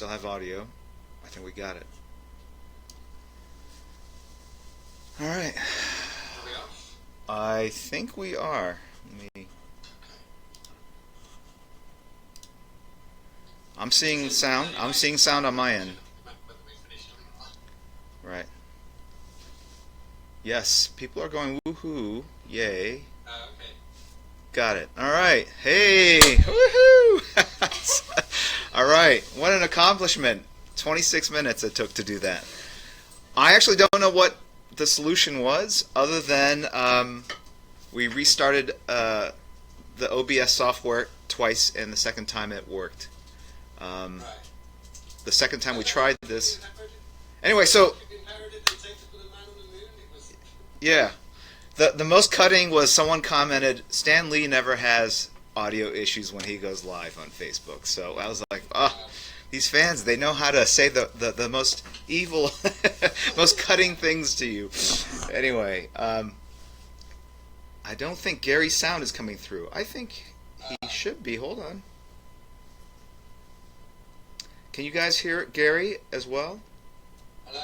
still have audio. I think we got it. All right. Are we off? I think we are. Let me. I'm seeing sound. I'm seeing sound on my end. Right. Yes, people are going woohoo, yay. Okay. Got it. All right. Hey, woohoo! All right. What an accomplishment. 26 minutes it took to do that. I actually don't know what the solution was, other than we restarted the OBS software twice, and the second time it worked. Right. The second time we tried this. Anyway, so yeah, the most cutting was someone commented, Stan Lee never has audio issues when he goes live on Facebook. So I was like, oh, these fans, they know how to say the most evil, most cutting things to you. Anyway, I don't think Gary's sound is coming through. I think he should be. Hold on. Can you guys hear Gary as well? Hello?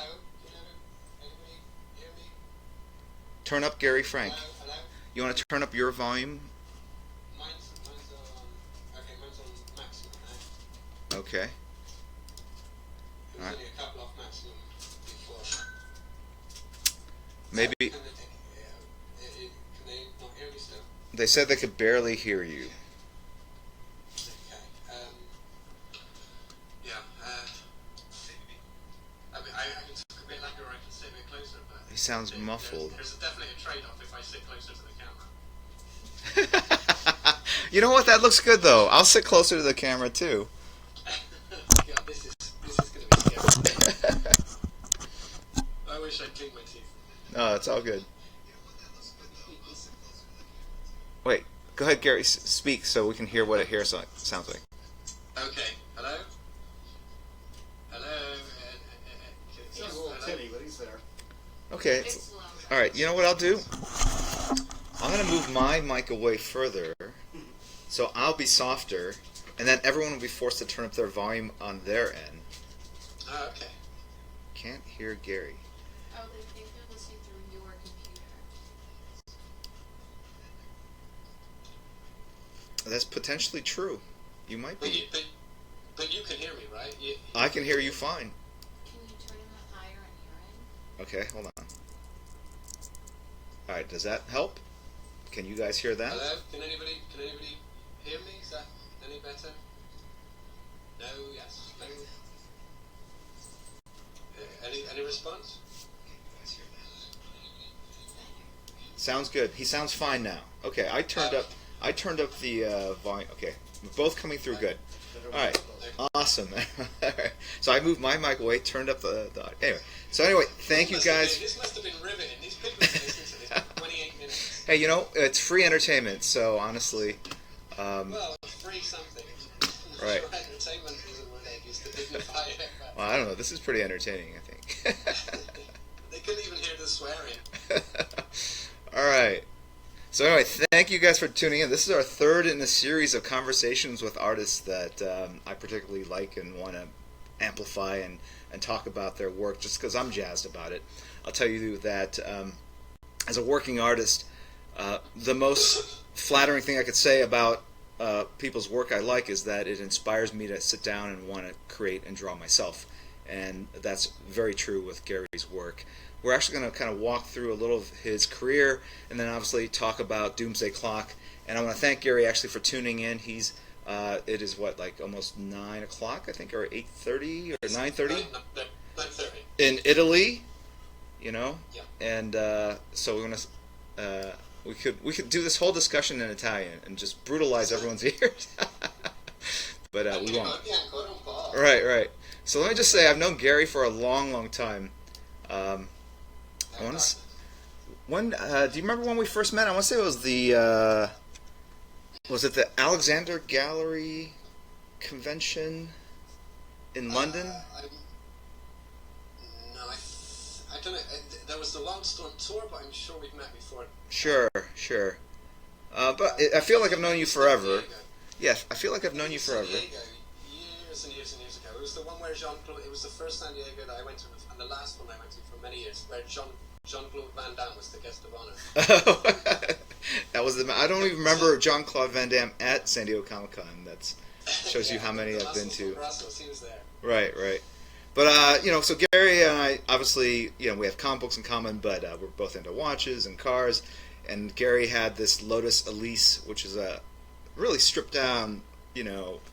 Anybody hear me? Turn up Gary Frank. Hello? Hello? You want to turn up your volume? Mine's on. Okay, mine's on maximum now. Okay. It was Alright. only a couple off maximum before. Maybe Can they not hear me still? they said they could barely hear you. Okay. Yeah. I mean, I can talk a bit louder or I can sit a bit closer, but He sounds muffled. There's definitely a trade-off if I sit closer to the camera. You know what? That looks good though. I'll sit closer to the camera too. God, this is going to be scary. I wish I'd cleaned my teeth. No, it's all good. Wait, go ahead, Gary. Speak so we can hear what it sounds like. Okay. Hello? Hello? It's a little tinny, but he's there. Okay. All right. You know what I'll do? I'm gonna move my mic away further, so I'll be softer, and then everyone will be forced to turn up their volume on their end. Oh, okay. Can't hear Gary. Oh, they think they're listening through your computer. That's potentially true. You might But be. you can hear me, right? I can hear you fine. Can you turn that higher on your end? Okay, hold on. All right, does that help? Can you guys hear that? Hello? Can anybody hear me? Is that any better? No, yes. No. Any response? Sounds good. He sounds fine now. Okay, I turned up the volume. Okay, we're both coming through good. All right, awesome. All right. So I moved my mic away, turned up the anyway. So anyway, thank you guys. This must have been riveting. These people have been listening to this for 28 minutes. Hey, you know it's free entertainment, so honestly. Well, free something. Right. Entertainment is a word I used to dignify it. Well, I don't know. This is pretty entertaining, I think. They couldn't even hear the swearing. All right. So anyway, thank you guys for tuning in. This is our third in a series of conversations with artists that I particularly like and want to amplify and talk about their work just because I'm jazzed about it. I'll tell you that as a working artist, the most flattering thing I could say about people's work I like is that it inspires me to sit down and want to create and draw myself. And that's very true with Gary's work. We're actually going to kind of walk through a little of his career and then obviously talk about Doomsday Clock. And I want to thank Gary actually for tuning in. He's it is what, like almost 9 o'clock, I think, or 8:30 or 9:30 9:30. in Italy, you know. Yeah. And so we're gonna we could do this whole discussion in Italian and just brutalize everyone's ears, but we won't. Right. So let me just say I've known Gary for a long time. I want to. When do you remember when we first met? I want to say it was the was it the Alexander Gallery convention in London? No, I don't know. There was the Long Storm tour, but I'm sure we've met before. Sure. But I feel like I've known you forever. Yes, I feel like I've known you forever. Years and years and years ago. It was the one where Jean-Claude. It was the first San Diego that I went to, and the last one I went to for many years, where Jean-Claude Van Damme was the guest of honor. That was the. I don't even remember Jean-Claude Van Damme at San Diego Comic-Con. That shows you how many I've been to. Brussels, he was there. Right. But so Gary and I, obviously, we have comic books in common, but we're both into watches and cars. And Gary had this Lotus Elise, which is a really stripped down,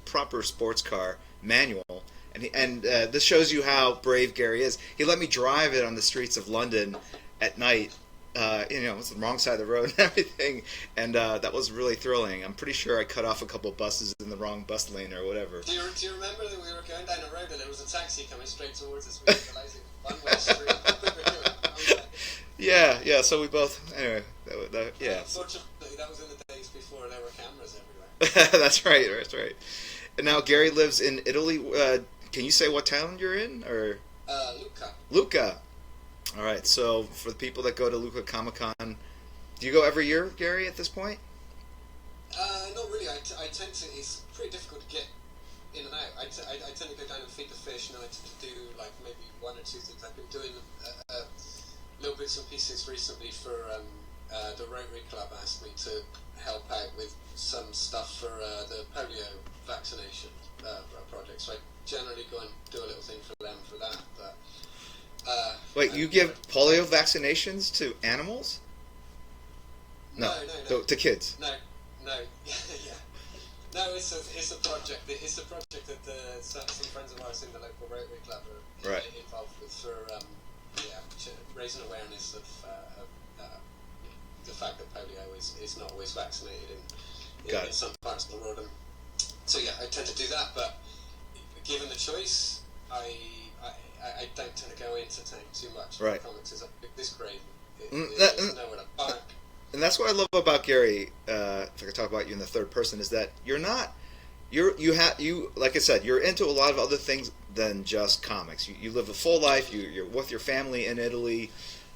proper sports car manual. And this shows you how brave Gary is. He let me drive it on the streets of London at night. It's the wrong side of the road and everything, and that was really thrilling. I'm pretty sure I cut off a couple of buses in the wrong bus lane or whatever. Do you remember that we were going down a road and there was a taxi coming straight towards us? We were realizing one-way street. What we were doing? I was like, Yeah. So we both anyway. Yeah. Unfortunately, that was in the days before there were cameras everywhere. That's right. And now Gary lives in Italy. Can you say what town you're in, or? Lucca. All right. So for the people that go to Lucca Comic Con, do you go every year, Gary? At this point? Not really. I tend to. It's pretty difficult to get in and out. I tend to go down and feed the fish, and I tend to do like maybe one or two things. I've been doing little bits and pieces recently for the Rotary Club. Asked me to help out with some stuff for the polio vaccination project. So I generally go and do a little thing for them for that. But wait, you give polio vaccinations to animals? No. To kids. No, yeah. No, it's a project. It's a project that some friends of ours in the local Rotary Club are involved with for raising awareness of the fact that polio is not always vaccinated in some parts of the world. And so I tend to do that. But given the choice, I don't tend to go into town too much. Right. Comics is this crazy. There's nowhere to park. And that's what I love about Gary. If I could talk about you in the third person, is that you like I said, you're into a lot of other things than just comics. You live a full life. You're with your family in Italy,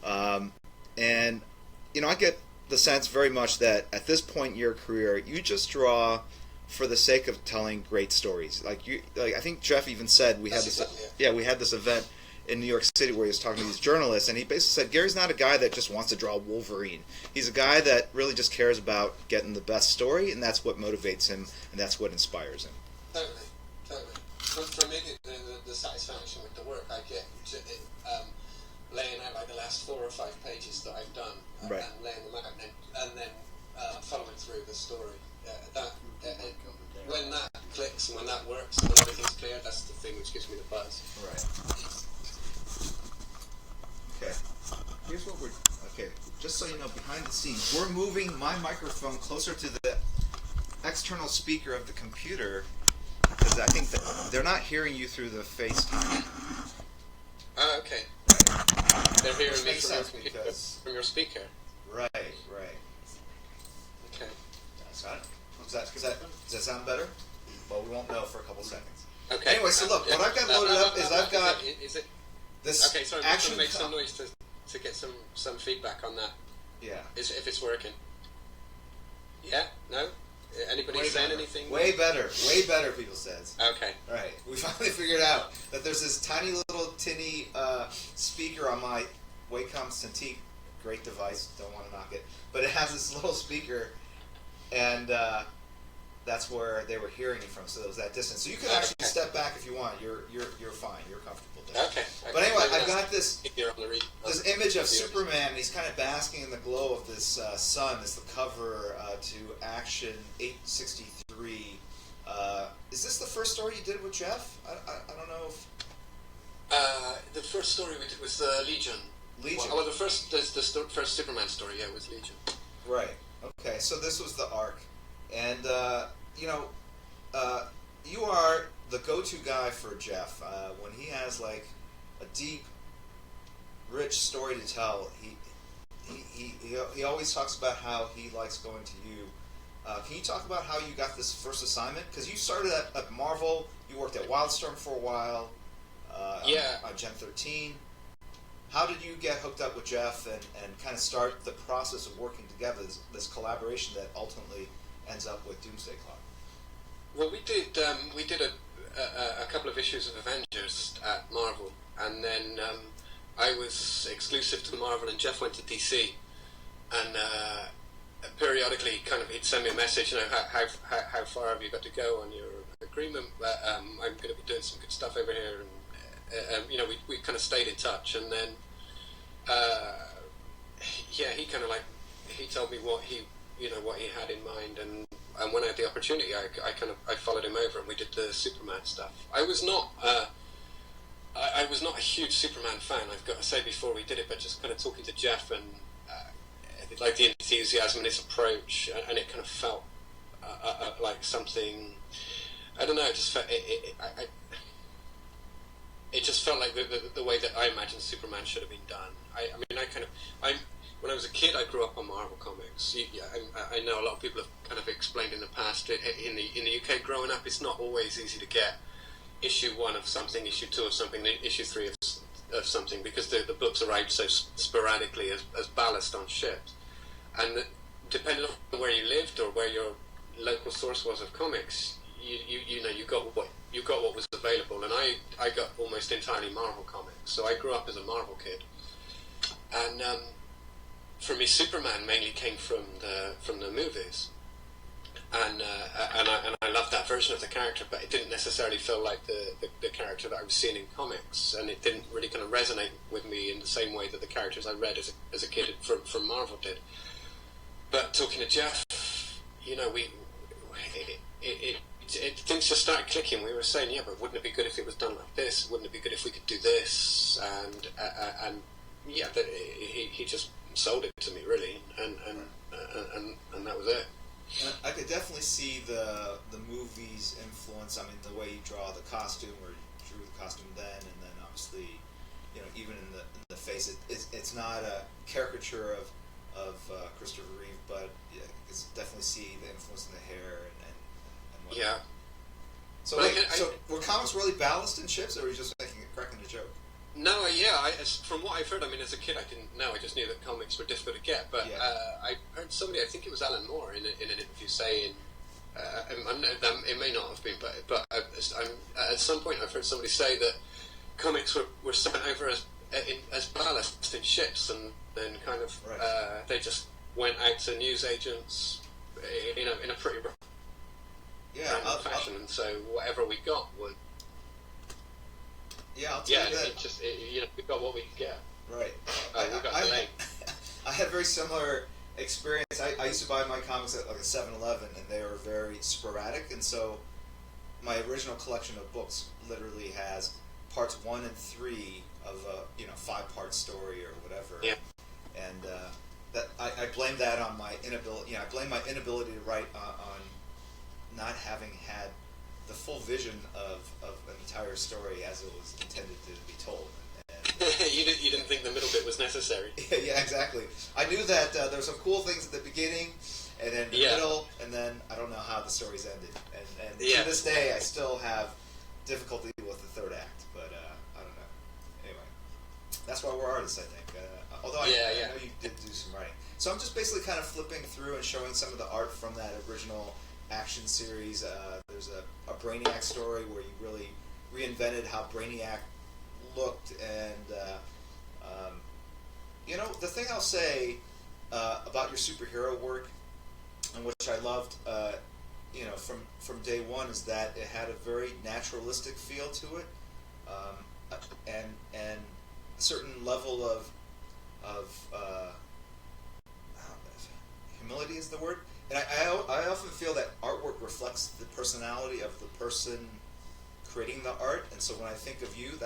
and I get the sense very much that at this point in your career, you just draw for the sake of telling great stories. Like I think Jeff even said we had this event in New York City where he was talking to these journalists, and he basically said Gary's not a guy that just wants to draw Wolverine. He's a guy that really just cares about getting the best story, and that's what motivates him, and that's what inspires him. Totally. For me, the satisfaction with the work I get, laying out like the last 4 or 5 pages that I've done, and laying them out, and then following through the story. When that clicks and when that works and when everything's clear, that's the thing which gives me the buzz. Right. Okay. Here's what we're... Okay, just so you know, behind the scenes, we're moving my microphone closer to the external speaker of the computer because I think that they're not hearing you through the FaceTime. Okay. They're hearing me from your speaker. Right. Okay. Does that sound better? Well, we won't know for a couple seconds. Okay. Anyway, so look, what I've got loaded up is I've got this okay, sorry, action. Make some noise to get some feedback on that. Yeah. If it's working. Yeah? No? Anybody saying anything? Way better, people says. Okay. Right. We finally figured out that there's this tiny little tinny speaker on my Wacom Cintiq. Great device, don't want to knock it. But it has this little speaker, and that's where they were hearing you from, so it was that distance. So you could actually step back if you want. You're fine. You're comfortable there. Okay. But anyway, I've got this image of Superman, and he's kind of basking in the glow of this sun. It's the cover to Action 863. Is this the first story you did with Jeff? I don't know if... the first story we did was Legion. Legion? Well, the first Superman story, was Legion. Right. Okay, so this was the arc. And, you are the go-to guy for Jeff. When he has, like, a deep, rich story to tell, he always talks about how he likes going to you. Can you talk about how you got this first assignment? Because you started at Marvel, you worked at Wildstorm for a while, on Gen 13. How did you get hooked up with Jeff and kind of start the process of working together, this collaboration that ultimately ends up with Doomsday Clock? Well, we did a couple of issues of Avengers at Marvel, and then I was exclusive to Marvel, and Jeff went to DC, and periodically, kind of, he'd send me a message, how far have you got to go on your agreement? I'm going to be doing some good stuff over here, and we kind of stayed in touch, and then he told me what he had in mind, and when I had the opportunity, I followed him over, and we did the Superman stuff. I was not a huge Superman fan, I've got to say, before we did it, but just kind of talking to Jeff and like the enthusiasm and his approach, and it kind of felt like something. I don't know. It just felt it just felt like the way that I imagined Superman should have been done. When I was a kid, I grew up on Marvel comics. I know a lot of people have kind of explained in the past. In the UK, growing up, it's not always easy to get issue 1 of something, issue 2 of something, issue 3 of something, because the books arrived so sporadically as ballast on ships, and depending on where you lived or where your local source was of comics, you got what was available, and I got almost entirely Marvel comics. So I grew up as a Marvel kid, and for me, Superman mainly came from the movies, and I loved that version of the character, but it didn't necessarily feel like the character that I was seeing in comics, and it didn't really kind of resonate with me in the same way that the characters I read as a kid from Marvel did. But talking to Jeff, things just started clicking. We were saying, yeah, but wouldn't it be good if it was done like this? Wouldn't it be good if we could do this? And yeah, he just sold it to me, really, and that was it. And I could definitely see the movie's influence. I mean, the way you draw the costume, or you drew the costume then, and then obviously, even in the face, it's not a caricature of Christopher Reeve, but yeah, you can definitely see the influence in the hair and whatnot. Yeah. So were comics really ballast in ships, or were you just cracking a joke? No, from what I've heard, I mean, as a kid, I didn't know. I just knew that comics were difficult to get. But yeah. I heard somebody, I think it was Alan Moore, in an interview saying, it may not have been, but at some point I've heard somebody say that comics were sent over as ballast in ships, and then kind of they just went out to newsagents, in a pretty random fashion, and so whatever we got would. Yeah, I'll tell you that. We got what we could get. Right. We got delayed. I had a very similar experience. I used to buy my comics at like a 7-Eleven, and they were very sporadic, and so my original collection of books literally has parts 1 and 3 of a 5-part story or whatever. Yeah. And that I blame that on my inability. I blame my inability to write on not having had the full vision of an entire story as it was intended to be told. And you didn't think the middle bit was necessary. Yeah, exactly. I knew that there were some cool things at the beginning, and then the middle, and then I don't know how the story's ended. And to this day, I still have difficulty with the third act, but I don't know. Anyway, that's why we're artists, I think. Although I know you did do some writing. So I'm just basically kind of flipping through and showing some of the art from that original action series. There's a Brainiac story where you really reinvented how Brainiac looked, and the thing I'll say about your superhero work, and which I loved, from day one, is that it had a very naturalistic feel to it, and a certain level of humility is the word. And I often feel that artwork reflects the personality of the person creating the art, and so when I think of you,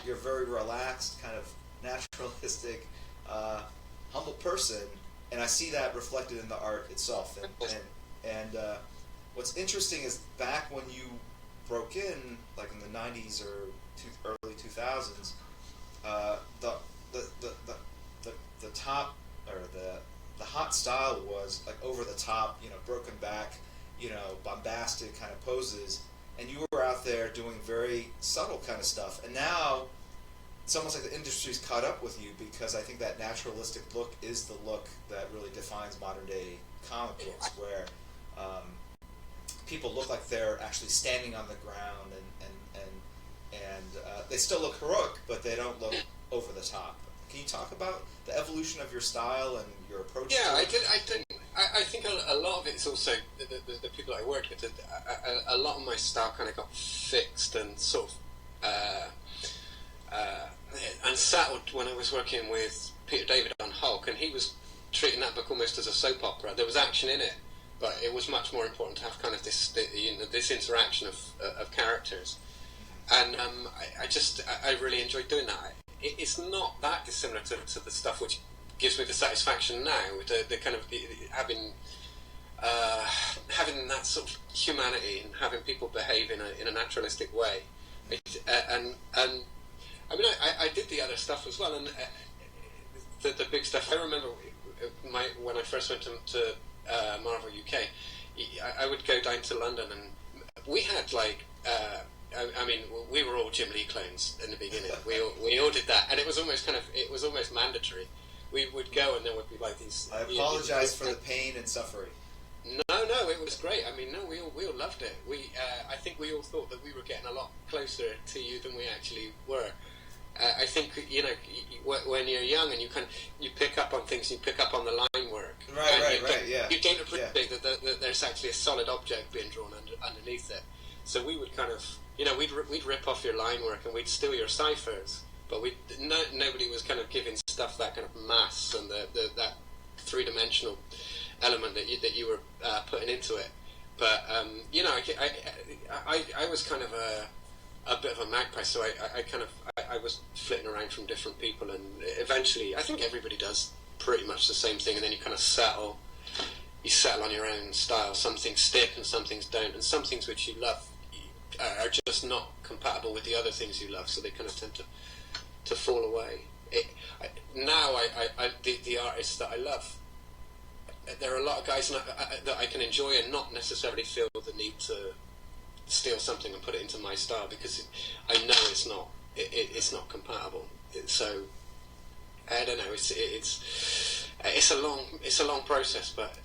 you're a very relaxed, kind of naturalistic, humble person, and I see that reflected in the art itself. And what's interesting is back when you broke in, like in the 90s or early 2000s, the top, or the hot style was like over the top, broken back, bombastic kind of poses, and you were out there doing very subtle kind of stuff. And now it's almost like the industry's caught up with you, because I think that naturalistic look is the look that really defines modern day comic books, where people look like they're actually standing on the ground, and they still look heroic, but they don't look over the top. Can you talk about the evolution of your style and your approach? Yeah, to it? I think a lot of it's also the people I worked with. A lot of my style kind of got fixed and sort of and settled when I was working with Peter David on Hulk, and he was treating that book almost as a soap opera. There was action in it, but it was much more important to have kind of this interaction of characters. And I really enjoyed doing that. It's not that dissimilar to the stuff which gives me the satisfaction now, the kind of having that sort of humanity and having people behave in a naturalistic way. And I mean, I did the other stuff as well, and the big stuff. I remember when I first went to Marvel UK, I would go down to London, and we had like. I mean, we were all Jim Lee clones in the beginning. We all did that, and it was almost mandatory. We would go, and there would be like these. I apologize for the pain and suffering. No, it was great. I mean, no, we all loved it. I think we all thought that we were getting a lot closer to you than we actually were. I think when you're young and you pick up on things, you pick up on the line work. Right, yeah. You don't appreciate that there's actually a solid object being drawn underneath it. So we would kind of, we'd rip off your line work and we'd steal your ciphers, but nobody was kind of giving stuff that kind of mass and that three-dimensional element that you were putting into it. But I was kind of a bit of a magpie, so I was flitting around from different people, and eventually I think everybody does pretty much the same thing, and then you kind of settle on your own style. Some things stick and some things don't, and some things which you love are just not compatible with the other things you love, so they kind of tend to fall away. The artists that I love, there are a lot of guys that I can enjoy and not necessarily feel the need to steal something and put it into my style, because I know it's not compatible. So I don't know. It's a long process, but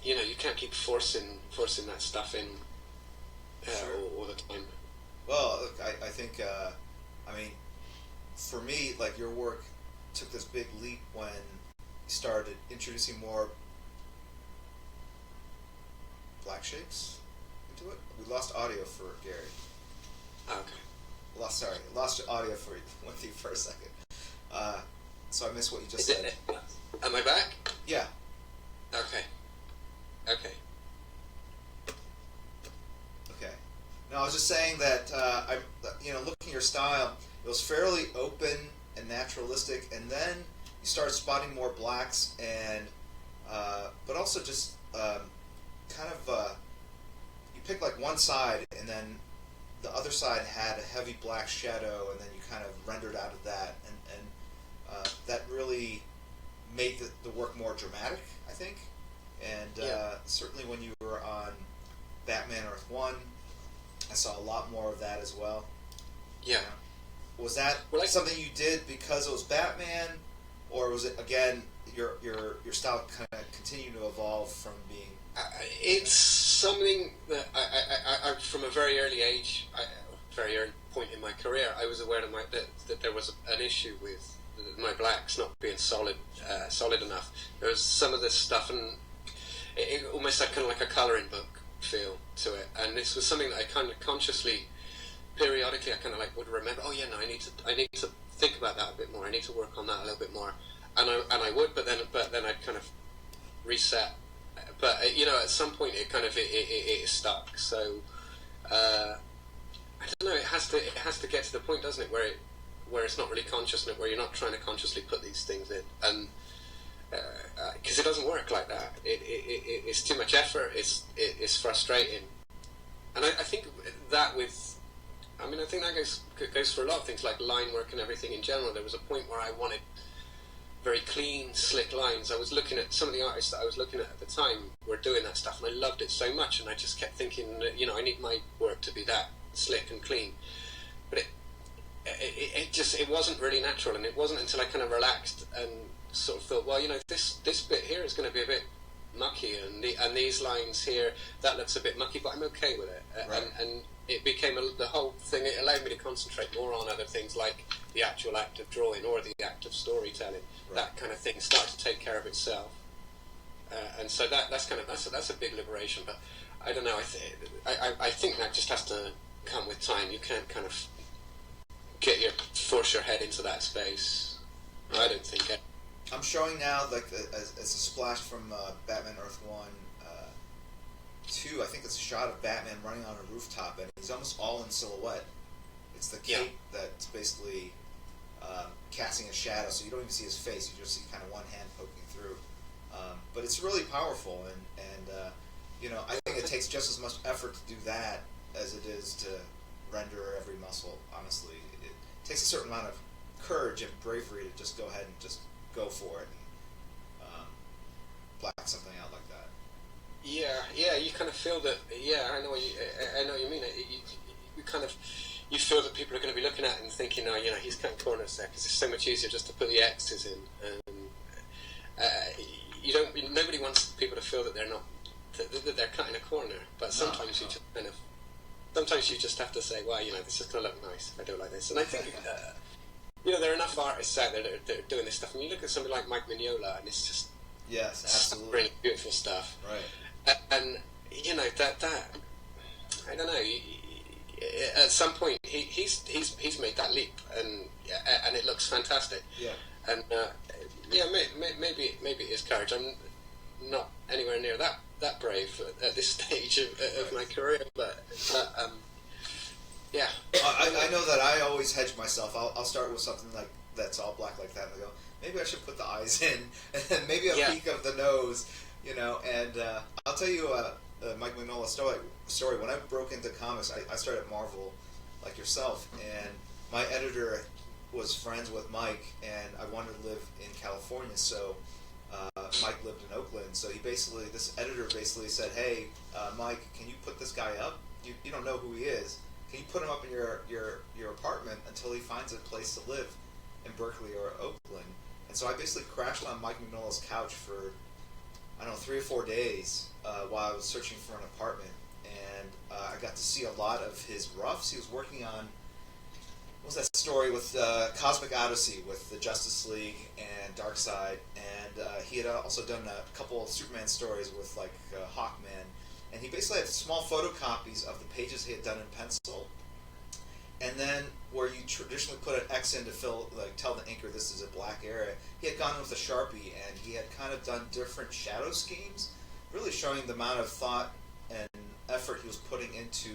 you can't keep forcing that stuff in all the time. Well, look, I think for me, like, your work took this big leap when you started introducing more black shapes into it. We lost audio for Gary. Okay. Lost audio with you for a second. So I missed what you just said. Am I back? Yeah. Okay. No, I was just saying that looking at your style, it was fairly open and naturalistic, and then you started spotting more blacks, and but also just you picked like one side, and then the other side had a heavy black shadow, and then you kind of rendered out of that, and that really made the work more dramatic, I think. And certainly when you were on Batman Earth 1, I saw a lot more of that as well. Yeah. Was that something you did because it was Batman, or was it, again, your style kind of continued to evolve from being... It's something that I from a very early age, very early point in my career, I was aware that there was an issue with my blacks not being solid enough. There was some of this stuff, and it almost had kind of like a colouring book feel to it, and this was something that I kind of consciously, periodically, I kind of like would remember. Oh yeah, no, I need to think about that a bit more. I need to work on that a little bit more, and I would, but then I'd kind of reset. But at some point it kind of it stuck. So I don't know. It has to get to the point, doesn't it, where it's not really conscious, where you're not trying to consciously put these things in, and because it doesn't work like that. It's too much effort. It's frustrating, and I think that goes for a lot of things, like line work and everything in general. There was a point where I wanted very clean, slick lines. I was looking at some of the artists that I was looking at the time were doing that stuff, and I loved it so much, and I just kept thinking, I need my work to be that slick and clean. But it wasn't really natural, and it wasn't until I kind of relaxed and sort of thought, well, this bit here is going to be a bit mucky, and these lines here, that looks a bit mucky, but I'm okay with it. And it became the whole thing. It allowed me to concentrate more on other things like the actual act of drawing or the act of storytelling. Right. That kind of thing started to take care of itself, and so that's a big liberation. But I don't know. I think that just has to come with time. You can't kind of force your head into that space. I don't think it. I'm showing now, like, as a splash from Batman Earth 1, 2, I think it's a shot of Batman running on a rooftop, and he's almost all in silhouette. It's the cape that's basically casting a shadow, so you don't even see his face, you just see kind of one hand poking through. But it's really powerful, and you know, I think it takes just as much effort to do that as it is to render every muscle, honestly. It takes a certain amount of courage and bravery to just go ahead and just go for it and black something out like that. Yeah, you kind of feel that. Yeah, I know what you mean. You kind of feel that people are going to be looking at it and thinking, oh, you know, he's cutting corners there because it's so much easier just to put the X's in. Nobody wants people to feel that they're not that they're cutting a corner. But sometimes sometimes you just have to say, well, you know, this is going to look nice if I do it like this. And I think. You know, there are enough artists out there that are doing this stuff. And you look at somebody like Mike Mignola, and it's just absolutely really beautiful stuff. Right. And you know that I don't know. At some point, he's made that leap, and it looks fantastic. Yeah. And maybe it is courage. I'm not anywhere near that brave at this stage of my career, but. Yeah, I know that I always hedge myself. I'll start with something like that's all black like that, and I go, maybe I should put the eyes in, and then maybe a peek of the nose, you know. And I'll tell you Mike Mignola's story. When I broke into comics, I started at Marvel, like yourself, and my editor was friends with Mike, and I wanted to live in California, so Mike lived in Oakland. So this editor basically said, hey, Mike, can you put this guy up? You don't know who he is. Can you put him up in your apartment until he finds a place to live in Berkeley or Oakland? And so I basically crashed on Mike Mignola's couch for, I don't know, 3 or 4 days while I was searching for an apartment. And I got to see a lot of his roughs. He was working on, what was that story with Cosmic Odyssey with the Justice League and Darkseid. And he had also done a couple of Superman stories with, like, Hawkman. And he basically had small photocopies of the pages he had done in pencil, and then where you traditionally put an X in to tell the inker this is a black area, he had gone with a Sharpie, and he had kind of done different shadow schemes, really showing the amount of thought and effort he was putting into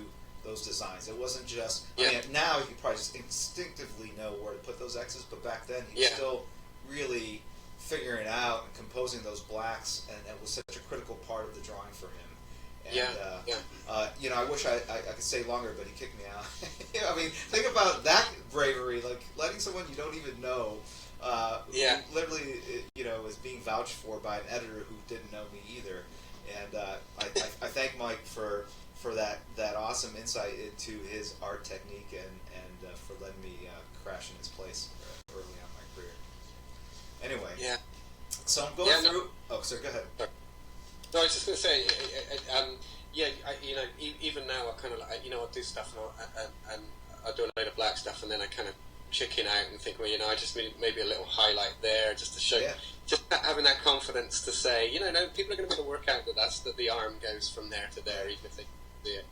those designs. It wasn't just, I mean, now you probably just instinctively know where to put those X's, but back then he was still really figuring out and composing those blacks, and it was such a critical part of the drawing for him. And, you know, I wish I could stay longer, but he kicked me out. I mean, think about that bravery, like letting someone you don't even know, who literally, you know, is being vouched for by an editor who didn't know me either. And I thank Mike for that awesome insight into his art technique and for letting me crash in his place early on in my career. Anyway, so I'm going through. Oh, sir, go ahead. No, I was just going to say, you know, even now I kind of like, you know, I'll do stuff and I'll do a load of black stuff, and then I kind of chicken out and think, well, you know, I just need maybe a little highlight there just to show, just having that confidence to say, you know, no, people are going to be able to work out that the arm goes from there to there, even if they see it.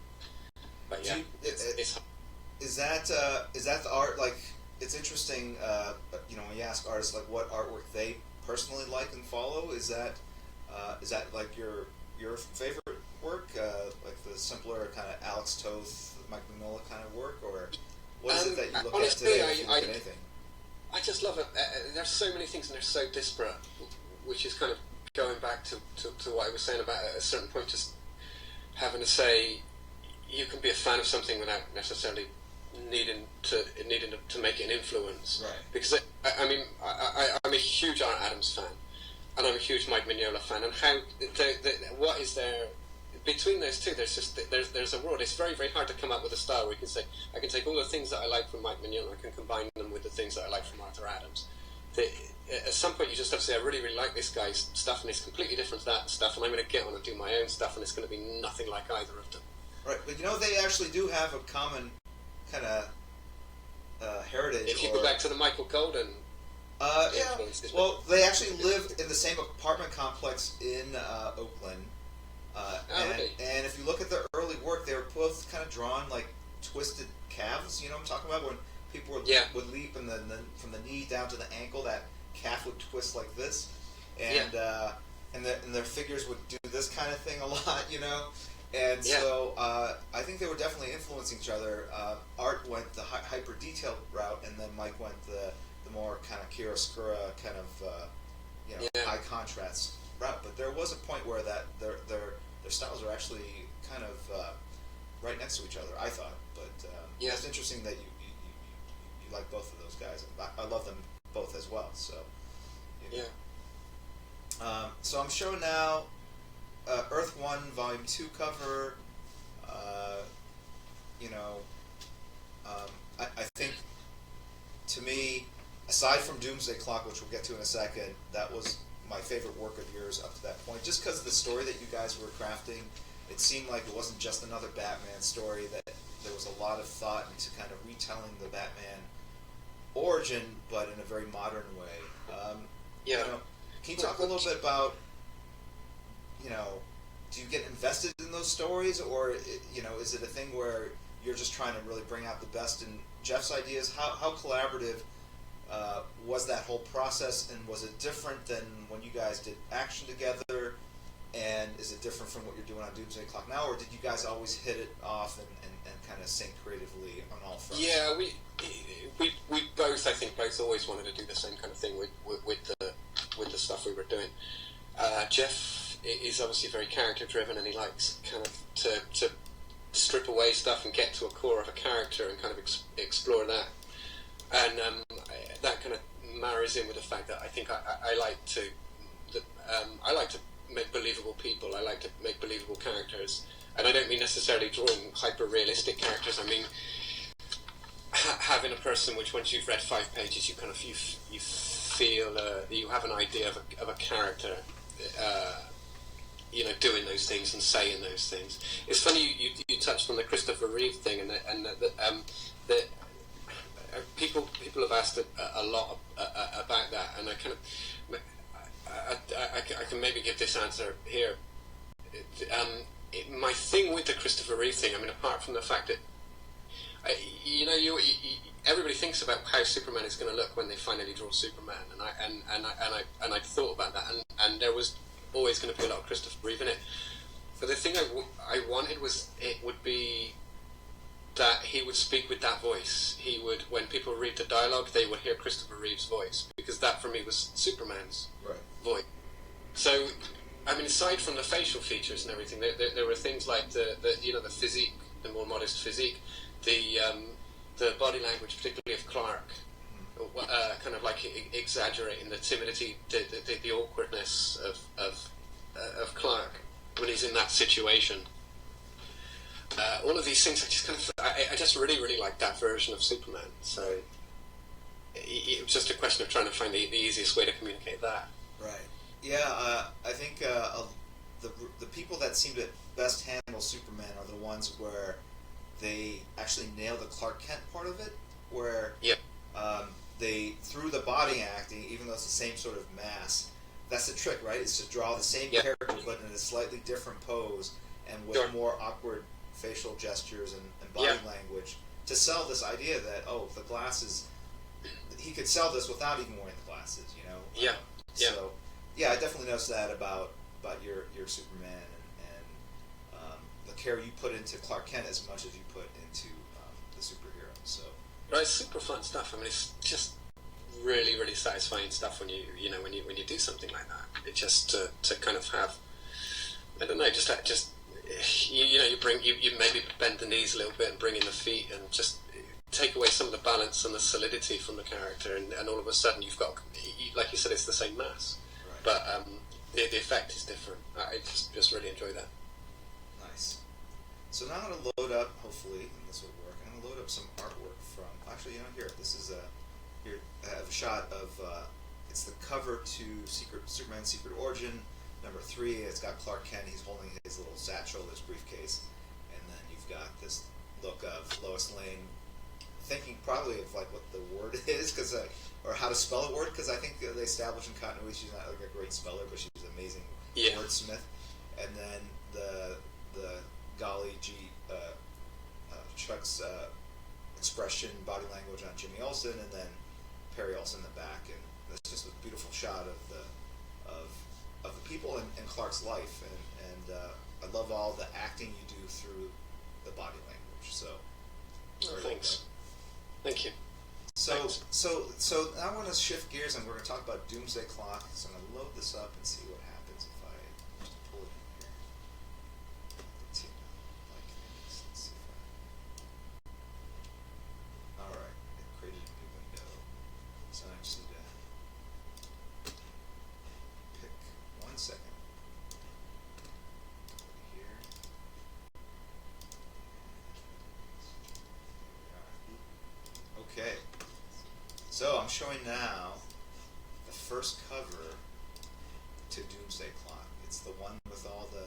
But yeah, is that the art? Like, it's interesting, you know, when you ask artists like what artwork they personally like and follow, is that like your favorite work, like the simpler kind of Alex Toth, Mike Mignola kind of work, or what is it that you look honestly, at today? I anything? I just love it. There's so many things and they're so disparate, which is kind of going back to what I was saying about at a certain point, just having to say you can be a fan of something without necessarily needing to make it an influence. Right. Because I'm a huge Art Adams fan. And I'm a huge Mike Mignola fan, and how what is there between those two? There's a world. It's very, very hard to come up with a style where you can say I can take all the things that I like from Mike Mignola, I can combine them with the things that I like from Arthur Adams, at some point you just have to say, I really, really like this guy's stuff, and it's completely different to that stuff, and I'm going to get on and do my own stuff, and it's going to be nothing like either of them. Right, but they actually do have a common kind of heritage. If you go back to the Michael Golden. Yeah. Well, they actually lived in the same apartment complex in Oakland. Really? And if you look at their early work, they were both kind of drawn like twisted calves. You know what I'm talking about? When people would leap, and then from the knee down to the ankle, that calf would twist like this, and their figures would do this kind of thing a lot. And so I think they were definitely influencing each other. Art went the hyper detailed route, and then Mike went the more kind of chiaroscuro kind of high contrast route. But there was a point where that their styles are actually kind of right next to each other, I thought. But it's interesting that you like both of those guys. I love them both as well. So so I'm showing now Earth 1 Volume 2 cover. I think, to me, aside from Doomsday Clock, which we'll get to in a second, that was my favorite work of yours up to that point. Just because of the story that you guys were crafting, it seemed like it wasn't just another Batman story, that there was a lot of thought into kind of retelling the Batman origin, but in a very modern way. Can you talk a little bit about, do you get invested in those stories, or, is it a thing where you're just trying to really bring out the best in Jeff's ideas? How collaborative was that whole process, and was it different than when you guys did action together, and is it different from what you're doing on Doomsday Clock now, or did you guys always hit it off and kind of sync creatively on all fronts? Yeah, we both, I think, always wanted to do the same kind of thing with the stuff we were doing. Jeff is obviously very character driven, and he likes kind of to strip away stuff and get to a core of a character and kind of explore that. And that kind of marries in with the fact that I think I like to make believable people. I like to make believable characters, and I don't mean necessarily drawing hyper realistic characters. I mean having a person which, once you've read 5 pages, you kind of you feel you have an idea of a character, doing those things and saying those things. It's funny you touched on the Christopher Reeve thing, and that people have asked a lot about that, and I kind of I can maybe give this answer here. My thing with the Christopher Reeve thing, I mean, apart from the fact that everybody thinks about how Superman is going to look when they finally draw Superman, and I thought about that, and there was always going to be a lot of Christopher Reeve in it. But the thing I wanted was it would be that he would speak with that voice. He would, when people read the dialogue, they would hear Christopher Reeve's voice, because that for me was Superman's voice. So, I mean, aside from the facial features and everything, there were things like the physique, the more modest physique, the body language, particularly of Clark, kind of like exaggerating the timidity, the awkwardness of Clark when he's in that situation. All of these things, I just really, really like that version of Superman. So it was just a question of trying to find the easiest way to communicate that. Right. Yeah. I think the people that seem to best handle Superman are the ones where they actually nail the Clark Kent part of it, where they, through the body acting, even though it's the same sort of mass, that's the trick, right? Is to draw the same character but in a slightly different pose and with more awkward facial gestures and body language to sell this idea that, the glasses, he could sell this without even wearing the glasses, So, I definitely noticed that about your Superman and the care you put into Clark Kent as much as you put into the superhero. So, right, it's super fun stuff. I mean, it's just really, really satisfying stuff when you do something like that. It just to kind of have, I don't know, you maybe bend the knees a little bit and bring in the feet and just take away some of the balance and the solidity from the character, and all of a sudden you've got, like you said, it's the same mass, but the effect is different. I just really enjoy that. Nice. So now I'm going to load up, hopefully, and this will work, I'm going to load up some artwork from, actually, here, this is here, I have a shot of it's the cover to Superman Secret Origin #3. It's got Clark Kent. He's holding his little satchel, his briefcase, and then you've got this look of Lois Lane thinking probably of like what the word is, or how to spell a word, because I think they established in continuity she's not like a great speller, but she's an amazing wordsmith. And then the golly gee Chuck's expression, body language on Jimmy Olsen, and then Perry Olsen in the back, and that's just a beautiful shot of the people in Clark's life, and I love all the acting you do through the body language. So, thanks. Thank you. So now I want to shift gears, and we're going to talk about Doomsday Clock. So I'm going to load this up and see what happens if I just pull it in here. Let's see if all right, it created a new window. So I just need to pick 1 second. Here. Okay. So I'm showing now the first cover to Doomsday Clock. It's the one with all the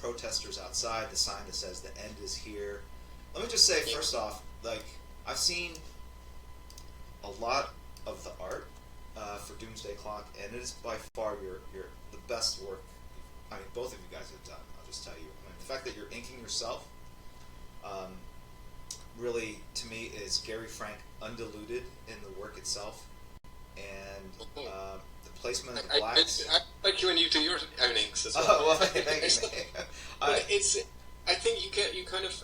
protesters outside, the sign that says the end is here. Let me just say first off, like, I've seen a lot of the art for Doomsday Clock, and it is by far the best work. I mean, both of you guys have done. I'll just tell you. I mean, the fact that you're inking yourself, really, to me, is Gary Frank undiluted in the work itself, and the placement of the blacks. I like you when you do your own inks as well. Oh, well, thank you. I think you kind of.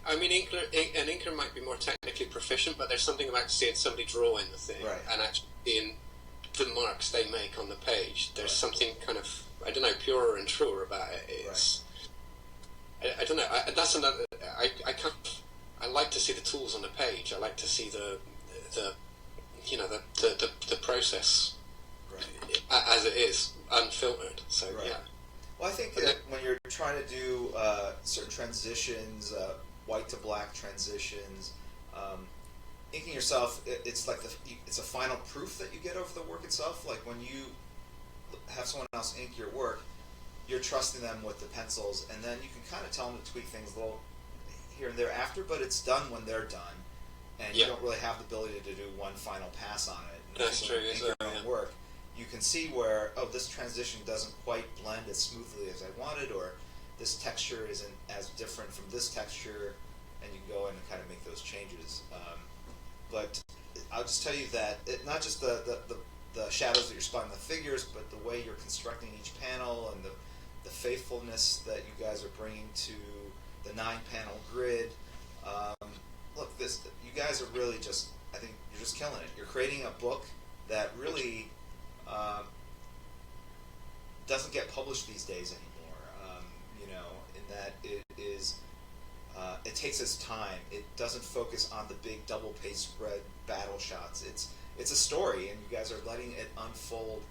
I mean, an inker might be more technically proficient, but there's something about seeing somebody drawing the thing and actually seeing the marks they make on the page. There's something kind of, I don't know, purer and truer about it. It's, I don't know. That's another. I like to see the tools on the page. I like to see the process as it is, unfiltered. So yeah. Well, I think that when you're trying to do certain transitions, white to black transitions, inking yourself, it's like it's a final proof that you get over the work itself. Like when you have someone else ink your work, you're trusting them with the pencils, and then you can kind of tell them to tweak things a little here and there after, but it's done when they're done, and you don't really have the ability to do one final pass on it. And that's true. Ink your own work, you can see where, oh, this transition doesn't quite blend as smoothly as I wanted, or this texture isn't as different from this texture, and you can go in and kind of make those changes. But I'll just tell you that not just the shadows that you're spotting the figures, but the way you're constructing each panel and the faithfulness that you guys are bringing to the 9-panel grid. Look, you guys are really just, I think you're just killing it. You're creating a book that really doesn't get published these days anymore. In that it is, it takes its time. It doesn't focus on the big double-page spread battle shots. It's a story, and you guys are letting it unfold.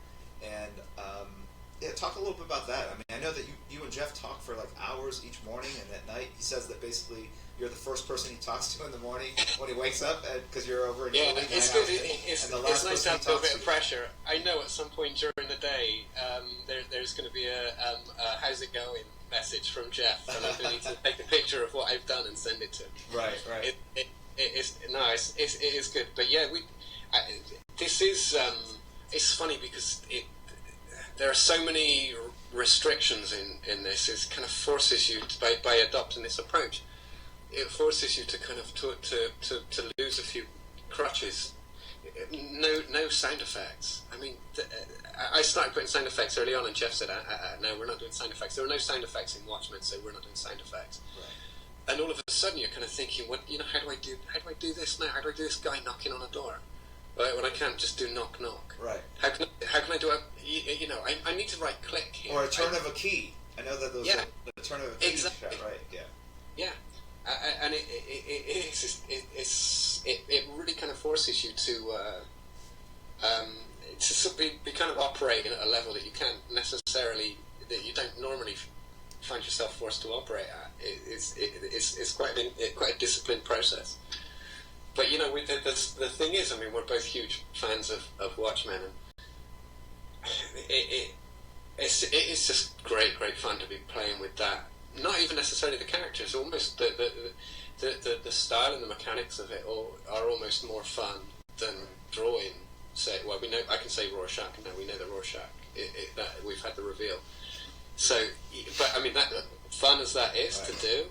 And talk a little bit about that. I mean, I know that you and Jeff talk for like hours each morning, and at night he says that basically you're the first person he talks to in the morning when he wakes up, because you're over in Italy. It's good. It's nice to have a little bit of pressure. I know at some point during the day there's going to be a how's it going message from Jeff, and I'm going to need to take a picture of what I've done and send it to him. Right. It is good, but yeah, this is it's funny because there are so many restrictions in this. It kind of forces you to, by adopting this approach, it forces you to kind of to lose a few crutches. No sound effects. I mean, I started putting sound effects early on, and Jeff said, "No, we're not doing sound effects." There were no sound effects in Watchmen, so we're not doing sound effects. Right. And all of a sudden, you're kind of thinking, how do I do this now? How do I do this guy knocking on a door? Right, when I can't just do knock knock. Right. How can I do I need to right click here. Or a turn of a key. I know that those are the turn of a key shot, right? Yeah. Yeah. And it really kind of forces you to be kind of operating at a level that you can't necessarily, that you don't normally find yourself forced to operate at. It's quite a disciplined process. But the thing is, I mean, we're both huge fans of Watchmen, and it's just great fun to be playing with that. Not even necessarily the characters, almost the style and the mechanics of it are almost more fun than drawing. Say, well, we know I can say Rorschach, and now we know the Rorschach. That we've had the reveal. So, but I mean, that fun as that is to do,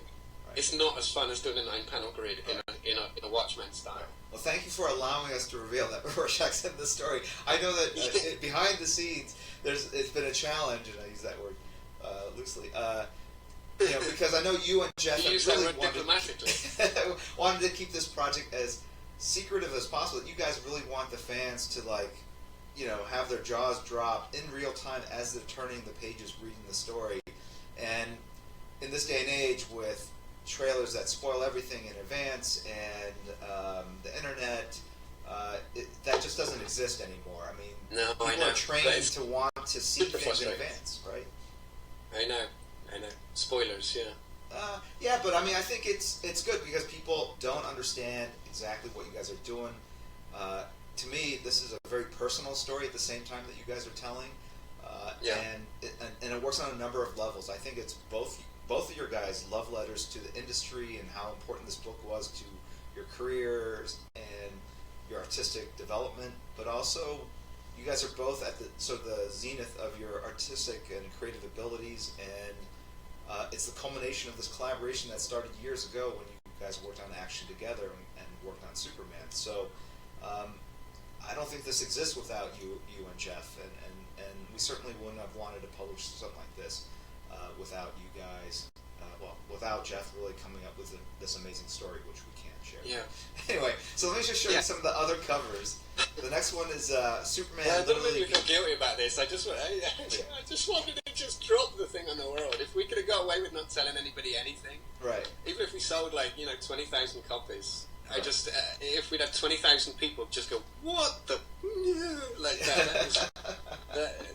it's not as fun as doing a 9-panel grid in a Watchmen style. Well, thank you for allowing us to reveal that Rorschach's in the story. I know that behind the scenes, it's been a challenge, and I use that word loosely. Because I know you and Jeff really wanted to keep this project as secretive as possible. You guys really want the fans to have their jaws drop in real time as they're turning the pages, reading the story. And in this day and age, with trailers that spoil everything in advance and the internet, that just doesn't exist anymore. I mean, people are trained to want to see things in advance, right? I know. Spoilers, yeah. Yeah, but I mean, I think it's good because people don't understand exactly what you guys are doing. To me, this is a very personal story at the same time that you guys are telling, and it works on a number of levels. I think it's both of your guys' love letters to the industry and how important this book was to your careers and your artistic development, but also you guys are both at the zenith of your artistic and creative abilities, and it's the culmination of this collaboration that started years ago when you guys worked on Action together and worked on Superman. So I don't think this exists without you and Jeff, and we certainly wouldn't have wanted to publish something like this without you guys. Without Jeff really coming up with this amazing story, which we can't share. Yeah. Anyway, so let me just show you some of the other covers. The next one is Superman. Yeah, don't make me feel guilty about this. I just wanted to just drop the thing on the world. If we could have got away with not telling anybody anything, right? Even if we sold 20,000 copies, right. If we'd had 20,000 people just go, what the like that.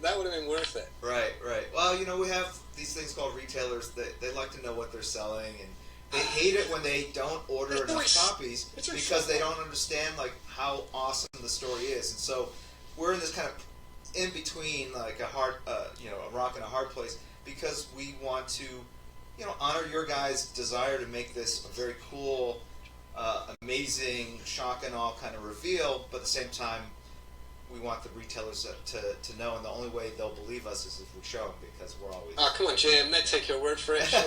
That would have been worth it. Right. Well, we have these things called retailers. They like to know what they're selling, and they hate it when they don't order enough copies because they don't understand how awesome the story is. And so we're in this kind of in between, like a rock and a hard place, because we want to, honor your guys' desire to make this a very cool, amazing, shock and awe kind of reveal, but at the same time, we want the retailers to know, and the only way they'll believe us is if we show them, because we're always... Oh, come on, Jim, they'd take your word for it, surely.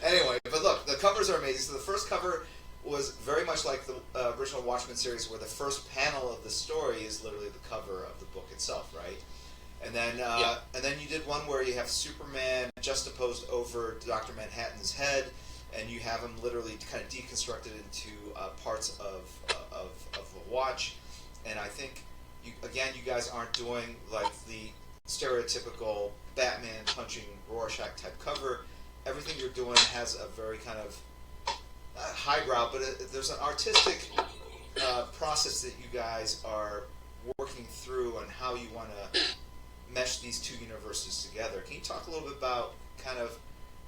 Anyway, but look, the covers are amazing. So the first cover was very much like the original Watchmen series, where the first panel of the story is literally the cover of the book itself, right? And then you did one where you have Superman juxtaposed over Dr. Manhattan's head, and you have him literally kind of deconstructed into parts of the watch. And I think you guys aren't doing like the stereotypical Batman punching Rorschach type cover. Everything you're doing has a very kind of highbrow, but there's an artistic process that you guys are working through on how you want to mesh these two universes together. Can you talk a little bit about kind of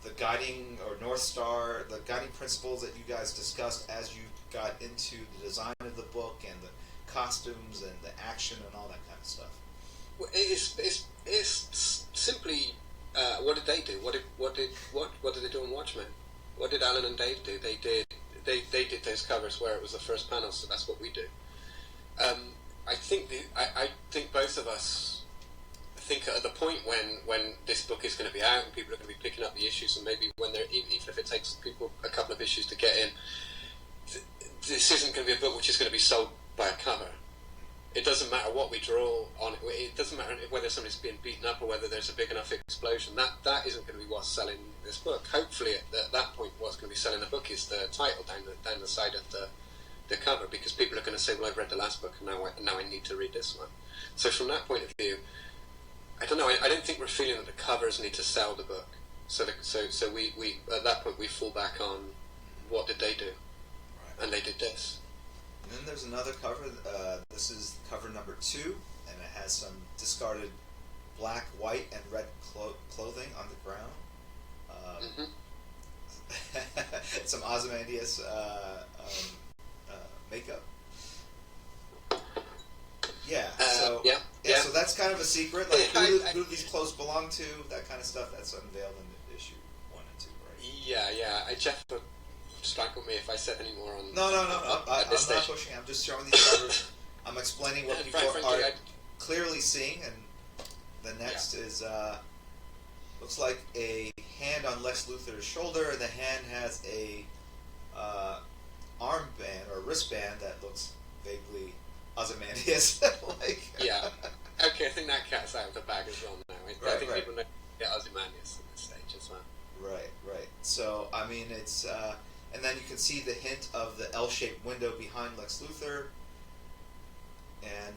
the guiding or North Star, the guiding principles that you guys discussed as you got into the design of the book and the costumes and the action and all that kind of stuff? Well, it's simply what did they do? What did they do in Watchmen? What did Alan and Dave do? They did those covers where it was the first panel, so that's what we do. I think both of us think at the point when this book is going to be out and people are going to be picking up the issues, and maybe when they're even if it takes people a couple of issues to get in, this isn't going to be a book which is going to be sold by a cover. It doesn't matter what we draw on it. It doesn't matter whether somebody's being beaten up or whether there's a big enough explosion. That isn't going to be what's selling this book. Hopefully, at that point, what's going to be selling the book is the title down the side of the cover, because people are going to say, "Well, I've read the last book, and now I need to read this one." So, from that point of view, I don't know. I don't think we're feeling that the covers need to sell the book. So we at that point we fall back on what did they do, right. And they did this. And then there's another cover. This is cover number 2, and it has some discarded black, white, and red clothing on the ground. Some Ozymandias makeup. Yeah. So So that's kind of a secret. Like who these clothes belong to, that kind of stuff. That's unveiled in issue 1 and 2, right? Yeah. Jeff would strike with me if I said any more on. No. I'm not pushing. I'm just showing these covers. I'm explaining what people are clearly seeing, and the next is looks like a hand on Lex Luthor's shoulder, and the hand has a armband or wristband that looks vaguely Ozymandias. Yeah. Okay, I think that cat's out of the bag as well now. I think people know Ozymandias at this stage as well. Right. So, I mean, it's... and then you can see the hint of the L-shaped window behind Lex Luthor. And,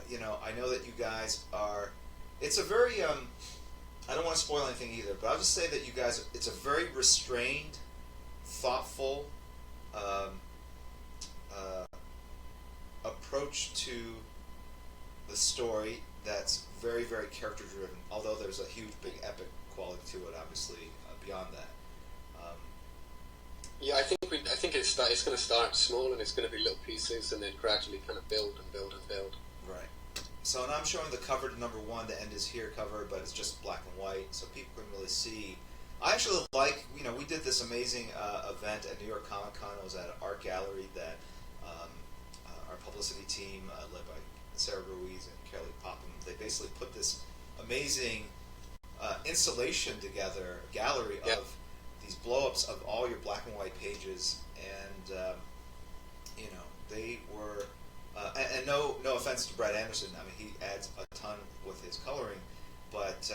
you know, I know that you guys are... It's a very... I don't want to spoil anything either, but I'll just say that you guys... It's a very restrained, thoughtful approach to the story that's very, very character driven, although there's a huge, big epic quality to it, obviously, beyond that. I think it's going to start small, and it's going to be little pieces, and then gradually kind of build and build and build. Right. So now I'm showing the cover to number 1, the End Is Here cover, but it's just black and white, so people can really see. I actually like, you know, we did this amazing event at New York Comic Con. It was at an art gallery that our publicity team, led by Sarah Ruiz and Kelly Popham, they basically put this amazing installation together, a gallery of these blow-ups of all your black and white pages, and you know, they were and no offense to Brad Anderson, I mean, he adds a ton with his coloring, but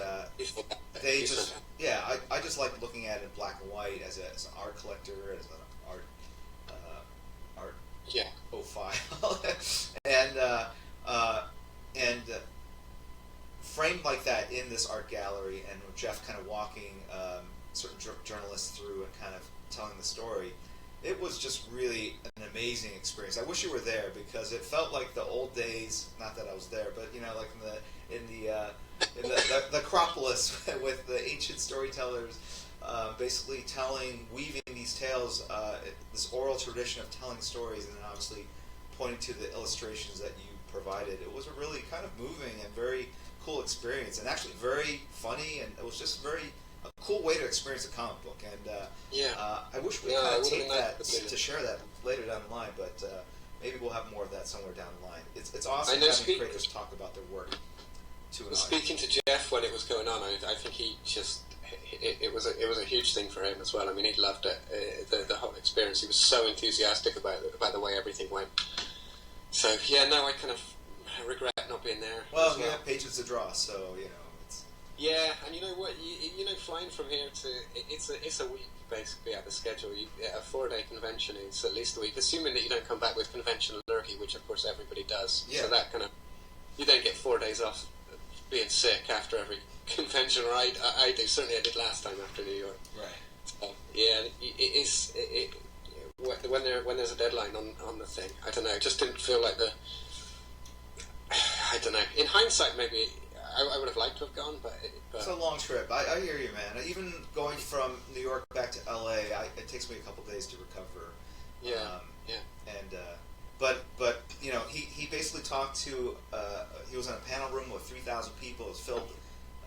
they just I just like looking at it in black and white as an art collector, as an art file, and framed like that in this art gallery, and with Jeff kind of walking certain journalists through and kind of telling the story, it was just really an amazing experience. I wish you were there, because it felt like the old days. Not that I was there, but you know, like in the Acropolis with the ancient storytellers, basically weaving these tales, this oral tradition of telling stories, and then obviously pointing to the illustrations that you provided. It was a really kind of moving and very cool experience, and actually very funny, and it was just a cool way to experience a comic book. And I wish we kind of take that to share that later down the line, but maybe we'll have more of that somewhere down the line. It's awesome having creators talk about their work to an audience. Speaking to Jeff when it was going on, I think he just it was a huge thing for him as well. I mean, he loved it, the whole experience. He was so enthusiastic about the way everything went. So I kind of regret not being there. Well, you have pages to draw, so you know. Yeah, and you know what? You know, flying from here to it's a week basically at the schedule. A 4-day convention is at least a week, assuming that you don't come back with convention lurgy, which of course everybody does. Yeah. So that kind of you don't get 4 days off being sick after every convention, or I do. Certainly, I did last time after New York. Right. So, when there's a deadline on the thing, I don't know. It just didn't feel like I don't know. In hindsight, maybe. I would have liked to have gone, but it's a long trip. I hear you, man. Even going from New York back to LA, it takes me a couple days to recover. And but you know, he basically talked to. He was in a panel room with 3,000 people. It was filled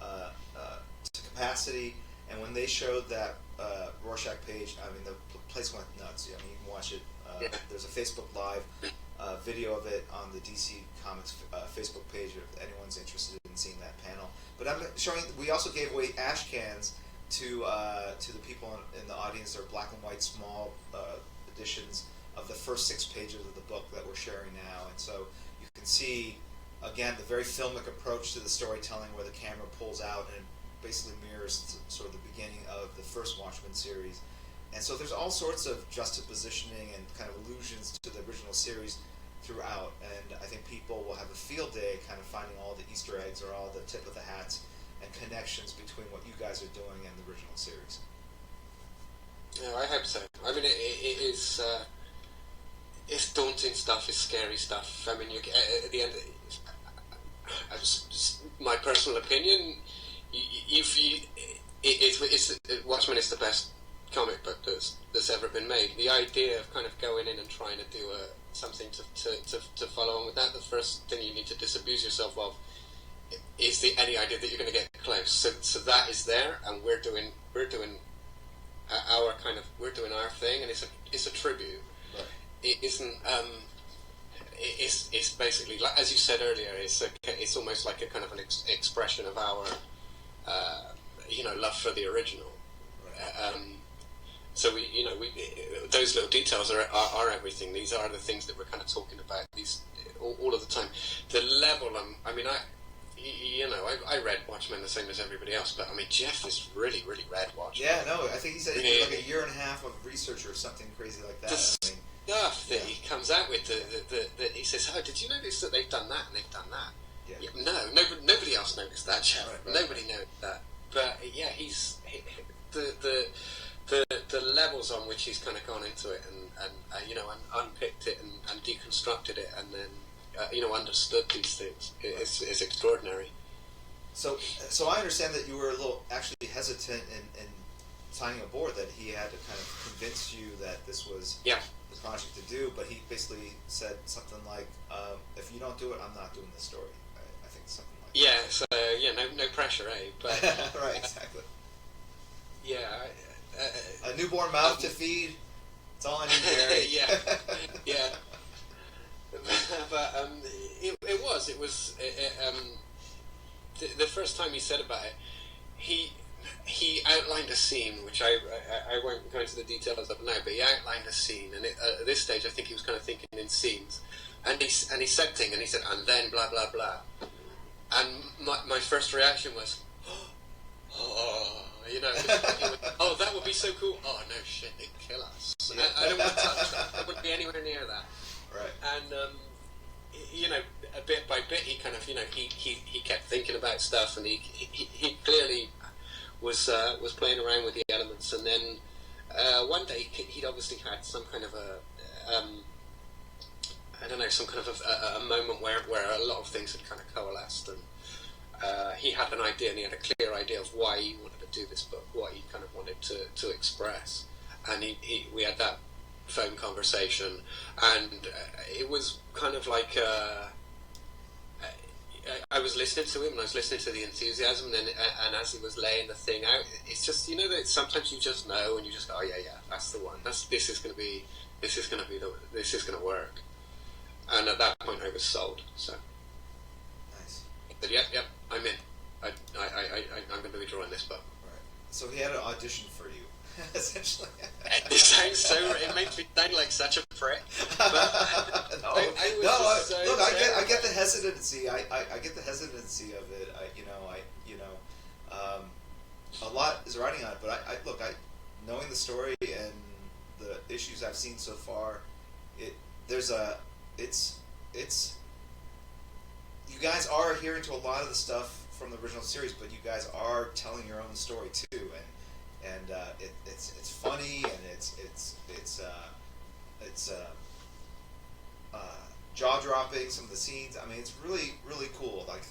to capacity, and when they showed that Rorschach page, I mean, the place went nuts. I mean, you can watch it. There's a Facebook Live video of it on the DC Comics Facebook page if anyone's interested in seeing that panel. But I'm showing. We also gave away ash cans to the people in the audience. They're black and white small editions of the first 6 pages of the book that we're sharing now, and so you can see again the very filmic approach to the storytelling, where the camera pulls out and basically mirrors sort of the beginning of the first Watchmen series. And so there's all sorts of juxtapositioning and kind of allusions to the original series throughout, and I think people will have a field day kind of finding all the Easter eggs or all the tip of the hats and connections between what you guys are doing and the original series. Yeah, I hope so. I mean, it is it's daunting stuff, it's scary stuff. I mean, at the end, just my personal opinion, Watchmen is the best comic book that's ever been made. The idea of kind of going in and trying to do something to follow on with that, the first thing you need to disabuse yourself of is any idea that you're going to get close. So that is there, and we're doing our thing, and it's a tribute. Right. It isn't. It's basically, like as you said earlier, it's almost like a kind of an expression of our love for the original. Right. So we those little details are everything. These are the things that we're kind of talking about all of the time. The level, I read Watchmen the same as everybody else, but I mean Jeff has really read Watchmen. Yeah, no, I think he said he did like a year and a half of research or something crazy like that. Stuff that he comes out with, that he says, "Oh, did you notice that they've done that and they've done that?" Yeah. Nobody else noticed that, Jeff. Right. Nobody noticed that. But yeah, the levels on which he's kind of gone into it and unpicked it and deconstructed it and then understood these things is extraordinary. So I understand that you were a little actually hesitant in signing aboard, that he had to kind of convince you that this was the project to do, but he basically said something like, if you don't do it, I'm not doing this story. I think something like that. Yeah, so no pressure, eh? But right, exactly. Yeah. A newborn mouth to feed. It's all I need, Gary. yeah. But it was the first time he said about it. He outlined a scene, which I won't go into the details of now, but he outlined a scene, and at this stage I think he was kind of thinking in scenes, and he said thing, and he said, and then blah blah blah, and my first reaction was, oh, oh, that would be so cool. Oh no, shit, they'd kill us. Yeah. I don't want to touch that. I wouldn't be anywhere near that. Right. And a bit by bit, he kind of he kept thinking about stuff, and he clearly was playing around with the elements, and then one day he'd obviously had some kind of a moment where a lot of things had kind of coalesced, and he had an idea, and he had a clear idea of why he wanted to do this book, what he kind of wanted to express, and we had that phone conversation, and it was kind of like I was listening to him, and I was listening to the enthusiasm, and as he was laying the thing out, it's just that sometimes you just know, and you just go, oh yeah, that's the one. This is going to work. And at that point, I was sold. So Nice. I said, yep, I'm in. I'm going to be drawing this book. Right. So he had an audition for you, essentially. It sounds so. It makes me sound like such a prick. But I get the hesitancy. I get the hesitancy of it. A lot is riding on it. But I knowing the story and the issues I've seen so far, it's you guys are adhering to a lot of the stuff from the original series, but you guys are telling your own story too, and it's funny, and it's jaw dropping. Some of the scenes, I mean, it's really really cool. Like,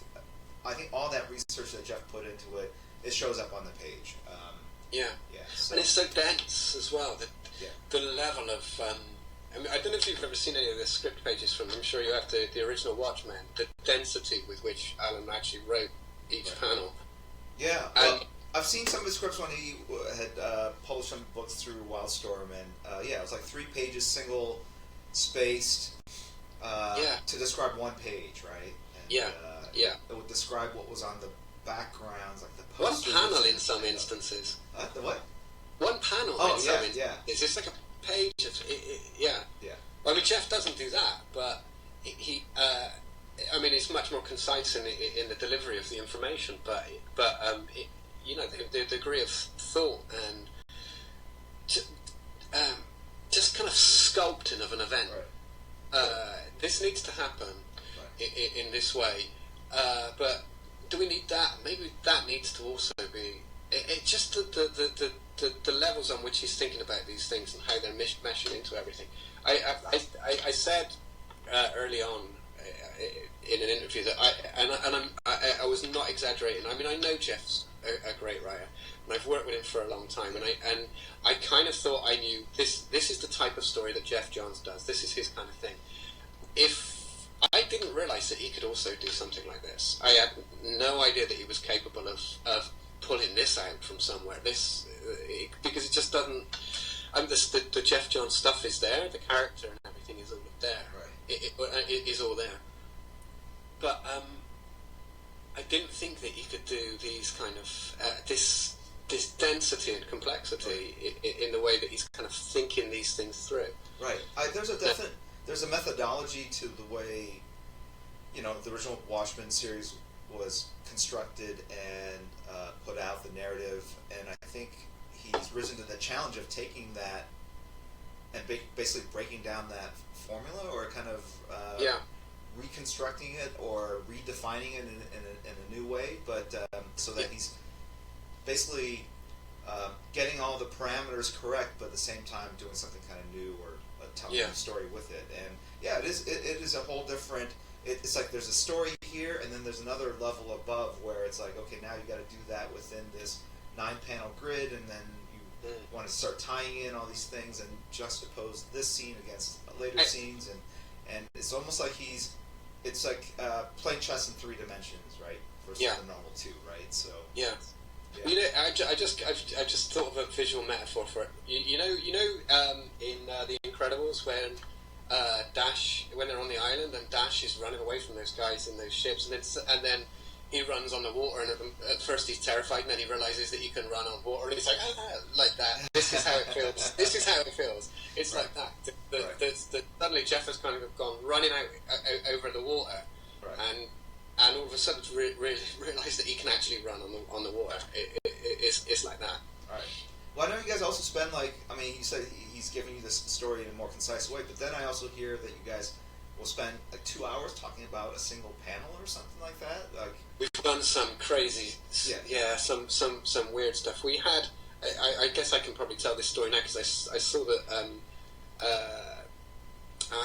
I think all that research that Jeff put into it, it shows up on the page. So. And it's so dense as well. The level of I mean, I don't know if you've ever seen any of the script pages from. I'm sure you have the original Watchmen. The density with which Alan actually wrote each panel. Yeah, well, I've seen some of his scripts when he had published some books through Wildstorm, and it was like 3 pages, single spaced, to describe one page, right? And, it would describe what was on the backgrounds, like the posters. One panel in some instances. The what? One panel in some instances. It's just like a page of yeah. Well, I mean, Jeff doesn't do that, but he I mean, it's much more concise in the delivery of the information, but the degree of thought and just kind of sculpting of an event. Right. This needs to happen in this way, but do we need that? Maybe that needs to also be. It just the levels on which he's thinking about these things and how they're meshing into everything. I said early on in an interview that I was not exaggerating. I mean, I know Jeff's a great writer, and I've worked with him for a long time, and I kind of thought I knew this is the type of story that Jeff Johns does. This is his kind of thing. If I didn't realize that he could also do something like this, I had no idea that he was capable of pulling this out from somewhere. Because it just doesn't. The Jeff Johns stuff is there, the character and everything is all there. Right. It is all there. But I didn't think that he could do these kind of this density and complexity in the way that he's kind of thinking these things through. Right. There's a methodology to the way, the original Watchmen series was constructed and put out, the narrative, and I think he's risen to the challenge of taking that and basically breaking down that formula, or kind of reconstructing it or redefining it in a new way, but so that he's basically getting all the parameters correct, but at the same time doing something kind of new or telling a story with it. And it is a whole different. It's like there's a story here, and then there's another level above where it's like, okay, now you got to do that within this 9-panel grid, and then you want to start tying in all these things and juxtapose this scene against later scenes, and it's almost like it's like playing chess in 3 dimensions, right? Versus the normal 2, right? So I just thought of a visual metaphor for it. You know, in The Incredibles when Dash, when they're on the island and Dash is running away from those guys in those ships, and then he runs on the water, and at first he's terrified, and then he realizes that he can run on water, and he's like, like that. This is how it feels. This is how it feels. It's like that. Suddenly Jeff has kind of gone running out over the water, and all of a sudden realized that he can actually run on the water. It's like that. Right. Well, I know you guys also spend you said he's giving you this story in a more concise way, but then I also hear that you guys will spend 2 hours talking about a single panel or something like that. We've done some crazy, some weird stuff. We had, I guess I can probably tell this story now because I saw that.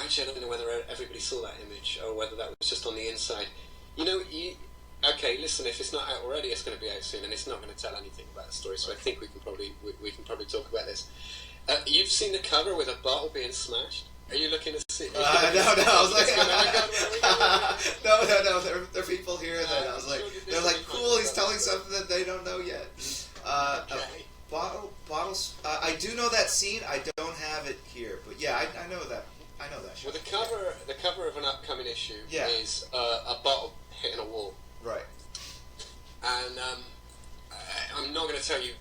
Actually, I don't know whether everybody saw that image or whether that was just on the inside. Okay, listen. If it's not out already, it's going to be out soon, and it's not going to tell anything about the story. So I think we can probably talk about this. You've seen the cover with a bottle being smashed. Are you looking to see? No. I was like, no. There are people here that I was like, they're like, cool. He's telling something that they don't know yet. Bottles. I do know that scene. I don't have it here, but yeah, I know that. I know that. Well, the cover of an upcoming issue is a bottle hitting a wall. Right. And I'm not going to tell you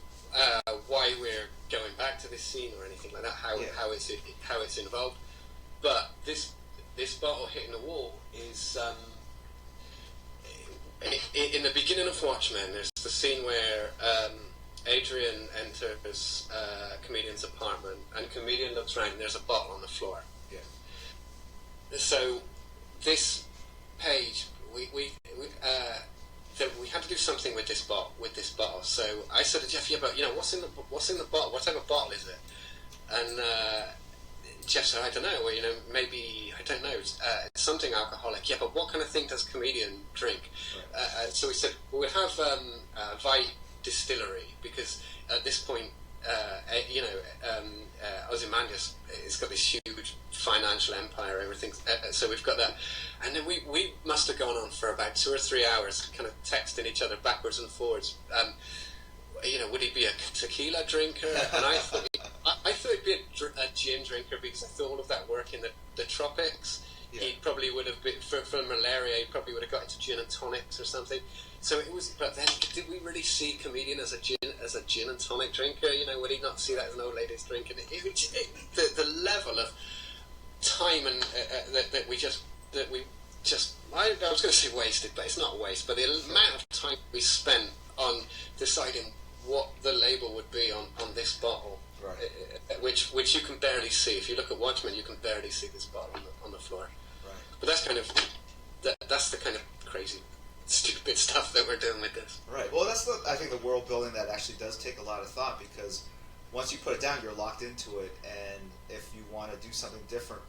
why we're going back to this scene or anything like that. How it's involved. But this bottle hitting the wall is in the beginning of Watchmen. There's the scene where Adrian enters Comedian's apartment, and Comedian looks around, and there's a bottle on the floor. Yeah. So this page, we had to do something with this bottle. So I said to Jeff, but what's in the bottle? What type of bottle is it? And Jeff said, I don't know. Well, maybe, I don't know. It's something alcoholic. Yeah, but what kind of thing does Comedian drink? Right. So we said, well, we'll have Vite Distillery, because at this point, Ozymandias has got this huge financial empire, everything. So we've got that. And then we must have gone on for about 2 or 3 hours, kind of texting each other backwards and forwards. Would he be a tequila drinker? And I thought he'd be a gin drinker, because I thought all of that work in the tropics. Yeah. He probably would have been for malaria. He probably would have got into gin and tonics or something. So it was. But then, did we really see Comedian as a gin and tonic drinker? Would he not see that as an old lady's drink? And the level of time and that we just. I was going to say wasted, but it's not waste. But the amount of time we spent on deciding what the label would be on this bottle, right. which you can barely see. If you look at Watchmen, you can barely see this bottle on the floor. Right. But that's the kind of crazy, stupid stuff that we're doing with this. Right. Well, I think the world building that actually does take a lot of thought, because once you put it down, you're locked into it, and if you want to do something different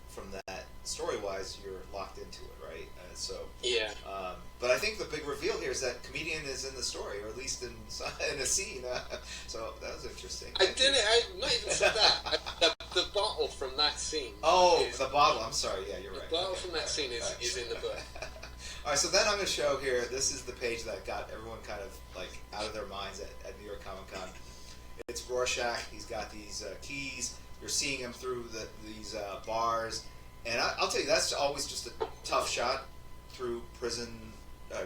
from that, story-wise, you're locked into it, right? Yeah. But I think the big reveal here is that comedian is in the story, or at least in a scene. So that was interesting. I not even said that. The bottle from that scene. Oh, the bottle. I'm sorry. Yeah, you're right. The bottle from that scene is in the book. All right, so then I'm going to show here. This is the page that got everyone kind of like out of their minds at New York Comic Con. It's Rorschach. He's got these keys. You're seeing him through these bars, and I'll tell you, that's always just a tough shot through prison,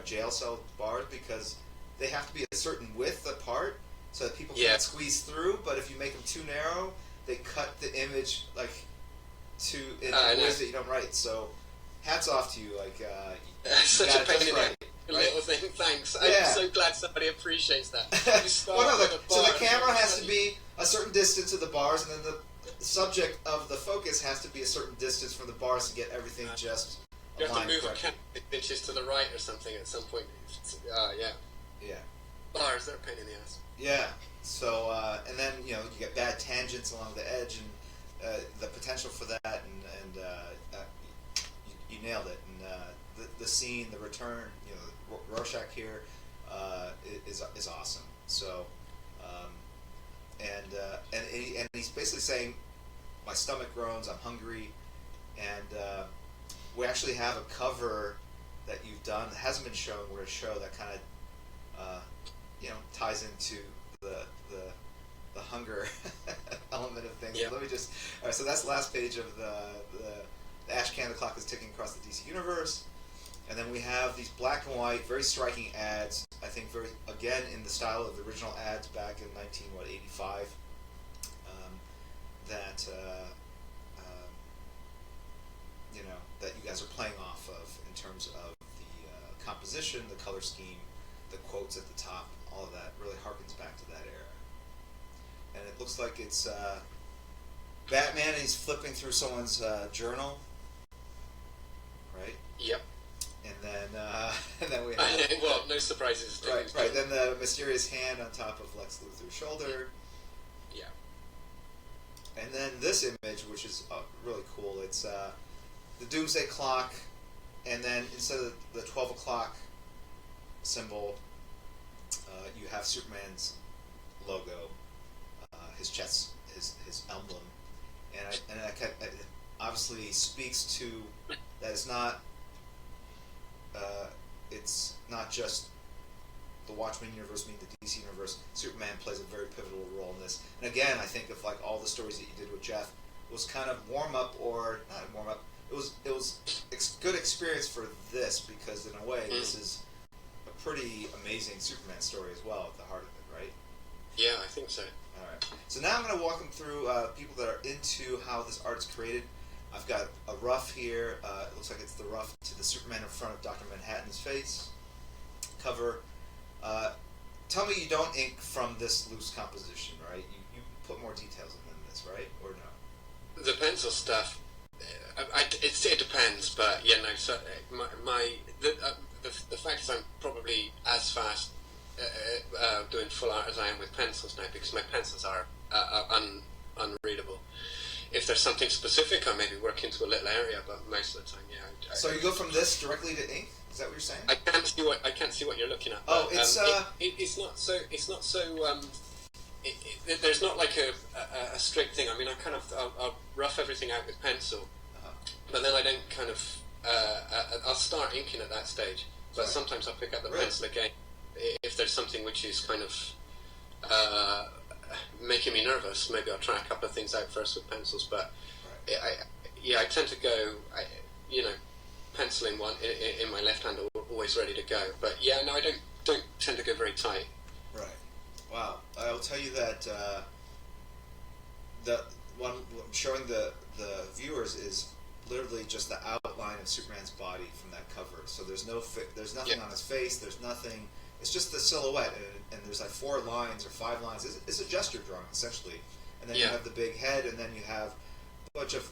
jail cell bars, because they have to be a certain width apart so that people can't squeeze through. But if you make them too narrow, they cut the image like in ways that you don't write. So hats off to you, like you such got a it pain just in right. the little thing. Thanks. Yeah. I'm so glad somebody appreciates that. Well, no, so the camera has to be a certain distance to the bars, and then the subject of the focus has to be a certain distance from the bars to get everything just you have to aligned move correctly. a couple inches to the right or something at some point. Yeah. Bars, they're a pain in the ass. Yeah. So and then you get bad tangents along the edge, and the potential for that, and you nailed it. And the scene, the return, Rorschach here is awesome. So and he's basically saying, my stomach groans, I'm hungry, and we actually have a cover that you've done that hasn't been shown. We're going to show that kind of ties into the hunger element of things. Yeah. Let me just. All right, so that's the last page of the Ash Can. The clock is ticking across the DC universe, and then we have these black and white, very striking ads. I think very again in the style of the original ads back in 1985. That that you guys are playing off of in terms of the composition, the color scheme, the quotes at the top, all of that really harkens back to that era. And it looks like it's Batman, and he's flipping through someone's journal, right? Yep. And then we have well, no surprises. right. Then the mysterious hand on top of Lex Luthor's shoulder. Yeah. And then this image, which is really cool, it's the Doomsday Clock, and then instead of the 12 o'clock symbol, you have Superman's logo, his chest, his emblem, and it obviously speaks to that it's not just the Watchmen universe mean the DC universe. Superman plays a very pivotal role in this. And again, I think of like all the stories that you did with Jeff was kind of warm up, or not warm up. It was good experience for this, because in a way this is a pretty amazing Superman story as well at the heart of it, right? Yeah, I think so. All right. So now I'm going to walk them through people that are into how this art is created. I've got a rough here. It looks like it's the rough to the Superman in front of Dr. Manhattan's face cover. Tell me you don't ink from this loose composition, right? You put more details in this, right? Or no? The pencil stuff, it depends, but yeah, no. So the fact is, I'm probably as fast doing full art as I am with pencils now, because my pencils are unreadable. If there's something specific, I maybe work into a little area, but most of the time, yeah. So you go from this directly to ink? Is that what you're saying? I can't see what you're looking at. Oh, but, it's it's not so. There's not like a strict thing. I mean, I'll rough everything out with pencil, but then I don't kind of. I'll start inking at that stage, but right. Sometimes I'll pick up the Really? pencil again if there's something which is kind of making me nervous. Maybe I'll try a couple of things out first with pencils, but right. I tend to go. Penciling one in my left hand, always ready to go. But yeah, no, I don't tend to go very tight. Right. Wow. I'll tell you that the one I'm showing the viewers is literally just the outline of Superman's body from that cover. So there's nothing on his face. There's nothing. It's just the silhouette, and there's like 4 lines or 5 lines. It's a gesture drawing essentially, and then you have the big head, and then you have a bunch of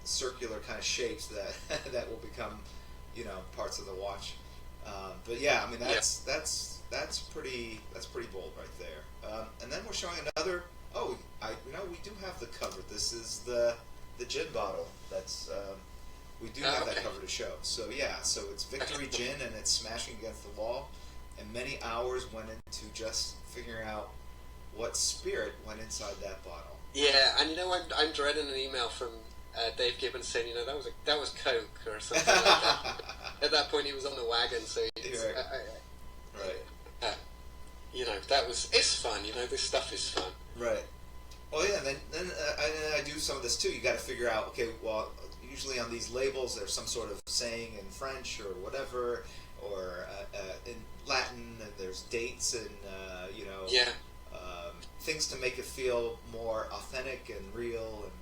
circular kind of shapes that will become, parts of the watch. But yeah, I mean that's pretty bold right there. And then we're showing another. Oh, we do have the cover. This is the the gin bottle. That's we do have that cover to show. So yeah, so it's Victory Gin, and it's smashing against the wall, and many hours went into just figuring out what spirit went inside that bottle. Yeah, and I'm dreading an email from Dave Gibbons saying, that was Coke or something like that. At that point, he was on the wagon, so right. It's fun. This stuff is fun. Right. Well, yeah. Then I do some of this too. You got to figure out. Okay, well, usually on these labels, there's some sort of saying in French or whatever, or in Latin, and there's dates and things to make it feel more authentic and real, and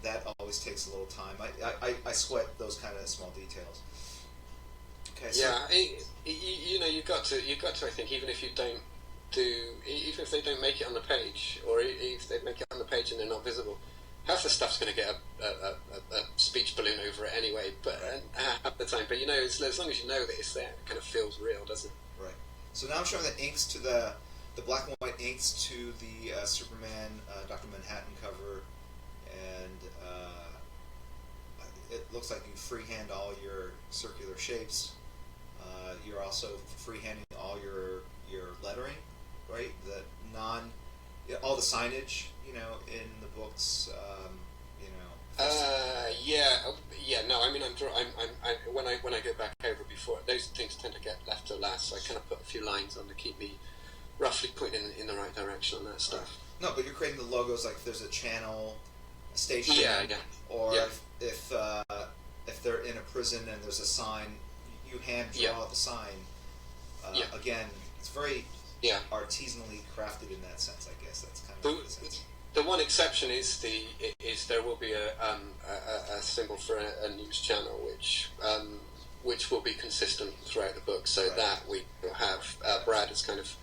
that always takes a little time. I sweat those kind of small details. Okay. So, you've got to. I think even if they don't make it on the page, or if they make it on the page and they're not visible, half the stuff's going to get a speech balloon over it anyway. But half the time, but as long as you know that it's there, it kind of feels real, doesn't it? Right. So now I'm showing the inks to the black and white inks to the Superman Dr. Manhattan cover, and it looks like you freehand all your circular shapes. You're also freehanding all your lettering, right? All the signage, in the books, No, I mean, when I go back over before, those things tend to get left to last. So I kind of put a few lines on to keep me roughly pointing in the right direction on that stuff. Right. No, but you're creating the logos like if there's a channel, a station, or if they're in a prison and there's a sign, you hand draw the sign. Again, it's very artisanally crafted in that sense. I guess that's kind of the sense. The one exception is there will be a symbol for a news channel which will be consistent throughout the book. So that we will have Brad has kind of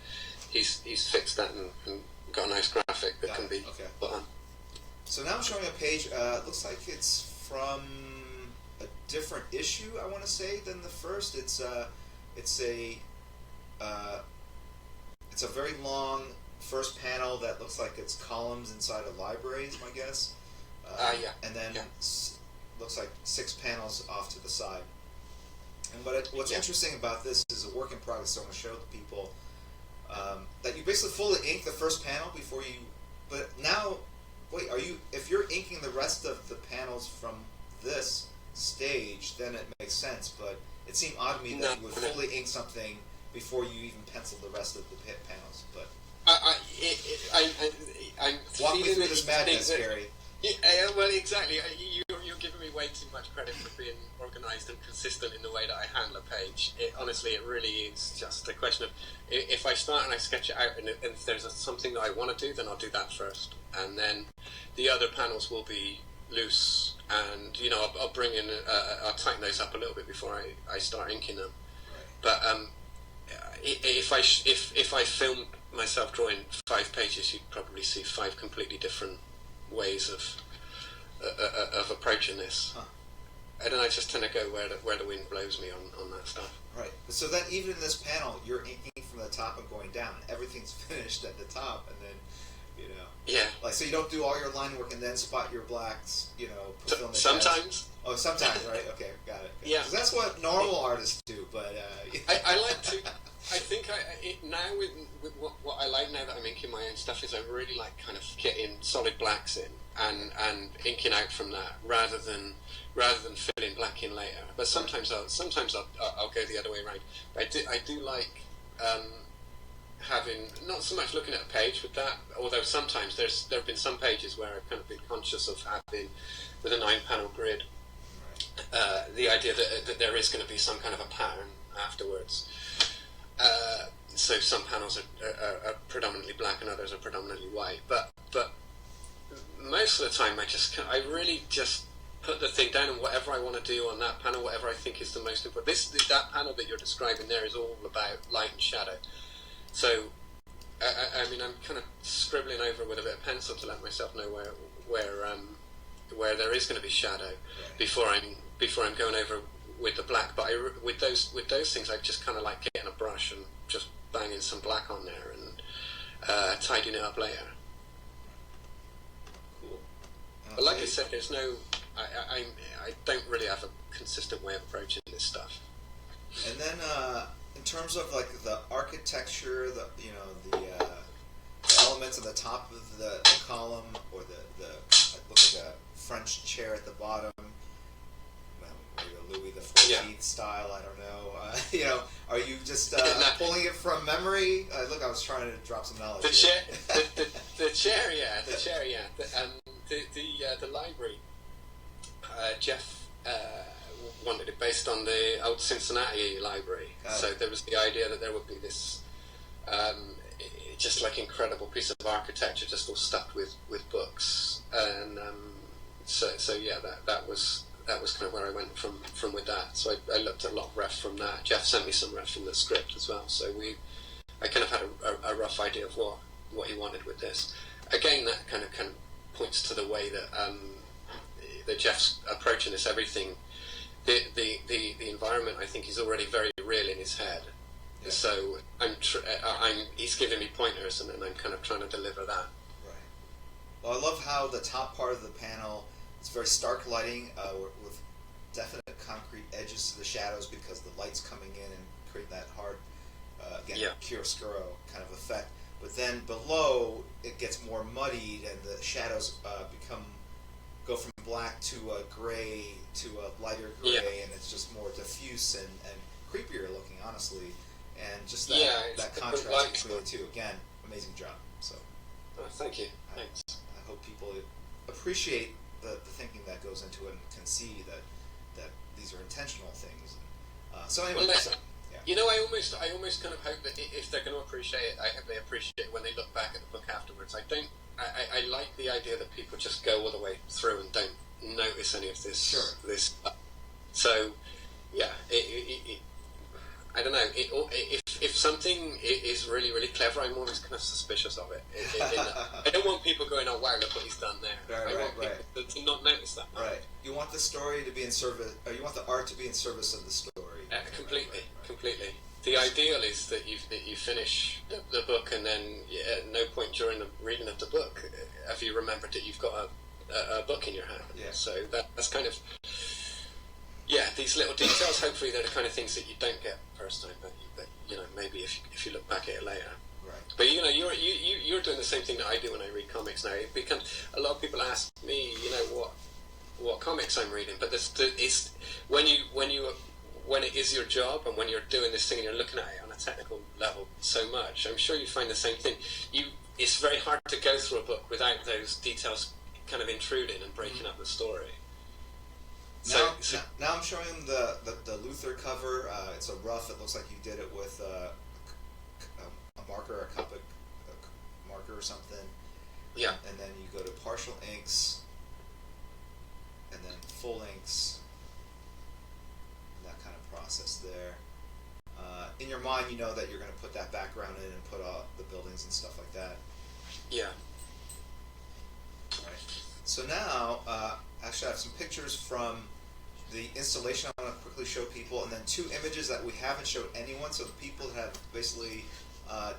he's fixed that and got a nice graphic that can be put on. So now I'm showing a page. It looks like it's from a different issue, I want to say, than the first. It's a very long first panel that looks like it's columns inside a library, is my guess. And then looks like 6 panels off to the side. And what's interesting about this is a work in progress. So I'm going to show the people that you basically fully ink the first panel before you. But now, wait, if you're inking the rest of the panels from this stage, then it makes sense. But it seemed odd to me that you would fully ink something before you even pencil the rest of the panels. But I'm walk me through this madness, Gary. Well, exactly. You're giving me way too much credit for being organised and consistent in the way that I handle a page. Honestly, it really is just a question of if I start and I sketch it out, and if there's something that I want to do, then I'll do that first, and then the other panels will be loose, and I'll bring in, I'll tighten those up a little bit before I start inking them. But if I filmed myself drawing 5 pages, you'd probably see 5 completely different ways of approaching this. And then I just tend to go where the wind blows me on that stuff. Right. So then even in this panel, you're inking from the top and going down. Everything's finished at the top, and then so you don't do all your line work and then spot your blacks. Sometimes. Oh, sometimes, right? Okay, got it. Yeah. So that's what normal artists do, but I like to. I think now with what I like now that I'm inking my own stuff is I really like kind of getting solid blacks in and inking out from that rather than filling black in later. But sometimes I'll go the other way around. But I do like having not so much looking at a page with that. Although sometimes there have been some pages where I've kind of been conscious of having with a 9-panel grid the idea that there is going to be some kind of a pattern afterwards. So some panels are predominantly black and others are predominantly white. But most of the time I really just put the thing down and whatever I want to do on that panel, whatever I think is the most important. That panel that you're describing there is all about light and shadow. So I mean I'm kind of scribbling over with a bit of pencil to let myself know where there is going to be shadow before I'm going over with the black. But with those things, I just kind of like getting a brush and just banging some black on there and tidying it up later. Cool. But like I said, there's no. I don't really have a consistent way of approaching this stuff. And then, in terms of like the architecture, the elements on the top of the column, or the it looks like a French chair at the bottom, maybe a Louis the 14th style. I don't know. Are you just pulling it from memory? Look, I was trying to drop some knowledge. The chair, the library. Jeff wanted it based on the old Cincinnati library. So there was the idea that there would be this just like incredible piece of architecture just all stuffed with books, and so yeah, that was kind of where I went from with that. So I looked at a lot of ref from that. Jeff sent me some ref from the script as well, so I kind of had a rough idea of what he wanted with this. Again, that kind of points to the way that Jeff's approaching this. Everything, the environment, I think, is already very real in his head. Yeah. So he's giving me pointers, and then I'm kind of trying to deliver that. Right. Well, I love how the top part of the panel, it's very stark lighting with definite concrete edges to the shadows because the light's coming in and create that hard, chiaroscuro kind of effect. But then below, it gets more muddied, and the shadows go from black to a gray to a lighter gray, and it's just more diffuse and creepier looking, honestly. And just that contrast between the two. Again, amazing job. So, thank you. Thanks. I hope people appreciate the thinking that goes into it and can see that these are intentional things. So anyway, I almost kind of hope that if they're going to appreciate it, I hope they appreciate it when they look back at the book afterwards. I like the idea that people just go all the way through and don't notice any of this. Sure. This stuff. So, yeah, I don't know. If something is really, really clever, I'm always kind of suspicious of it. I don't want people going, "Oh, wow, look what he's done there." I want people to not notice that. Right. You want the story to be in service, or you want the art to be in service of the story. Completely. The ideal is that you finish the book, and then at no point during the reading of the book have you remembered that you've got a book in your hand. Yeah. So that's kind of. Yeah, these little details, hopefully they're the kind of things that you don't get first time, but maybe if you look back at it later. Right. But you're doing the same thing that I do when I read comics now. It becomes, a lot of people ask me, what comics I'm reading, but it's when it is your job, and when you're doing this thing and you're looking at it on a technical level so much, I'm sure you find the same thing. It's very hard to go through a book without those details kind of intruding and breaking up the story. Now I'm showing them the Luther cover. It's a rough. It looks like you did it with a marker, a Copic marker or something. Yeah. And then you go to partial inks, and then full inks, and that kind of process there. In your mind, you know that you're going to put that background in and put the buildings and stuff like that. Yeah. Right. So now, actually, I have some pictures from the installation I want to quickly show people, and then 2 images that we haven't showed anyone, so the people that have basically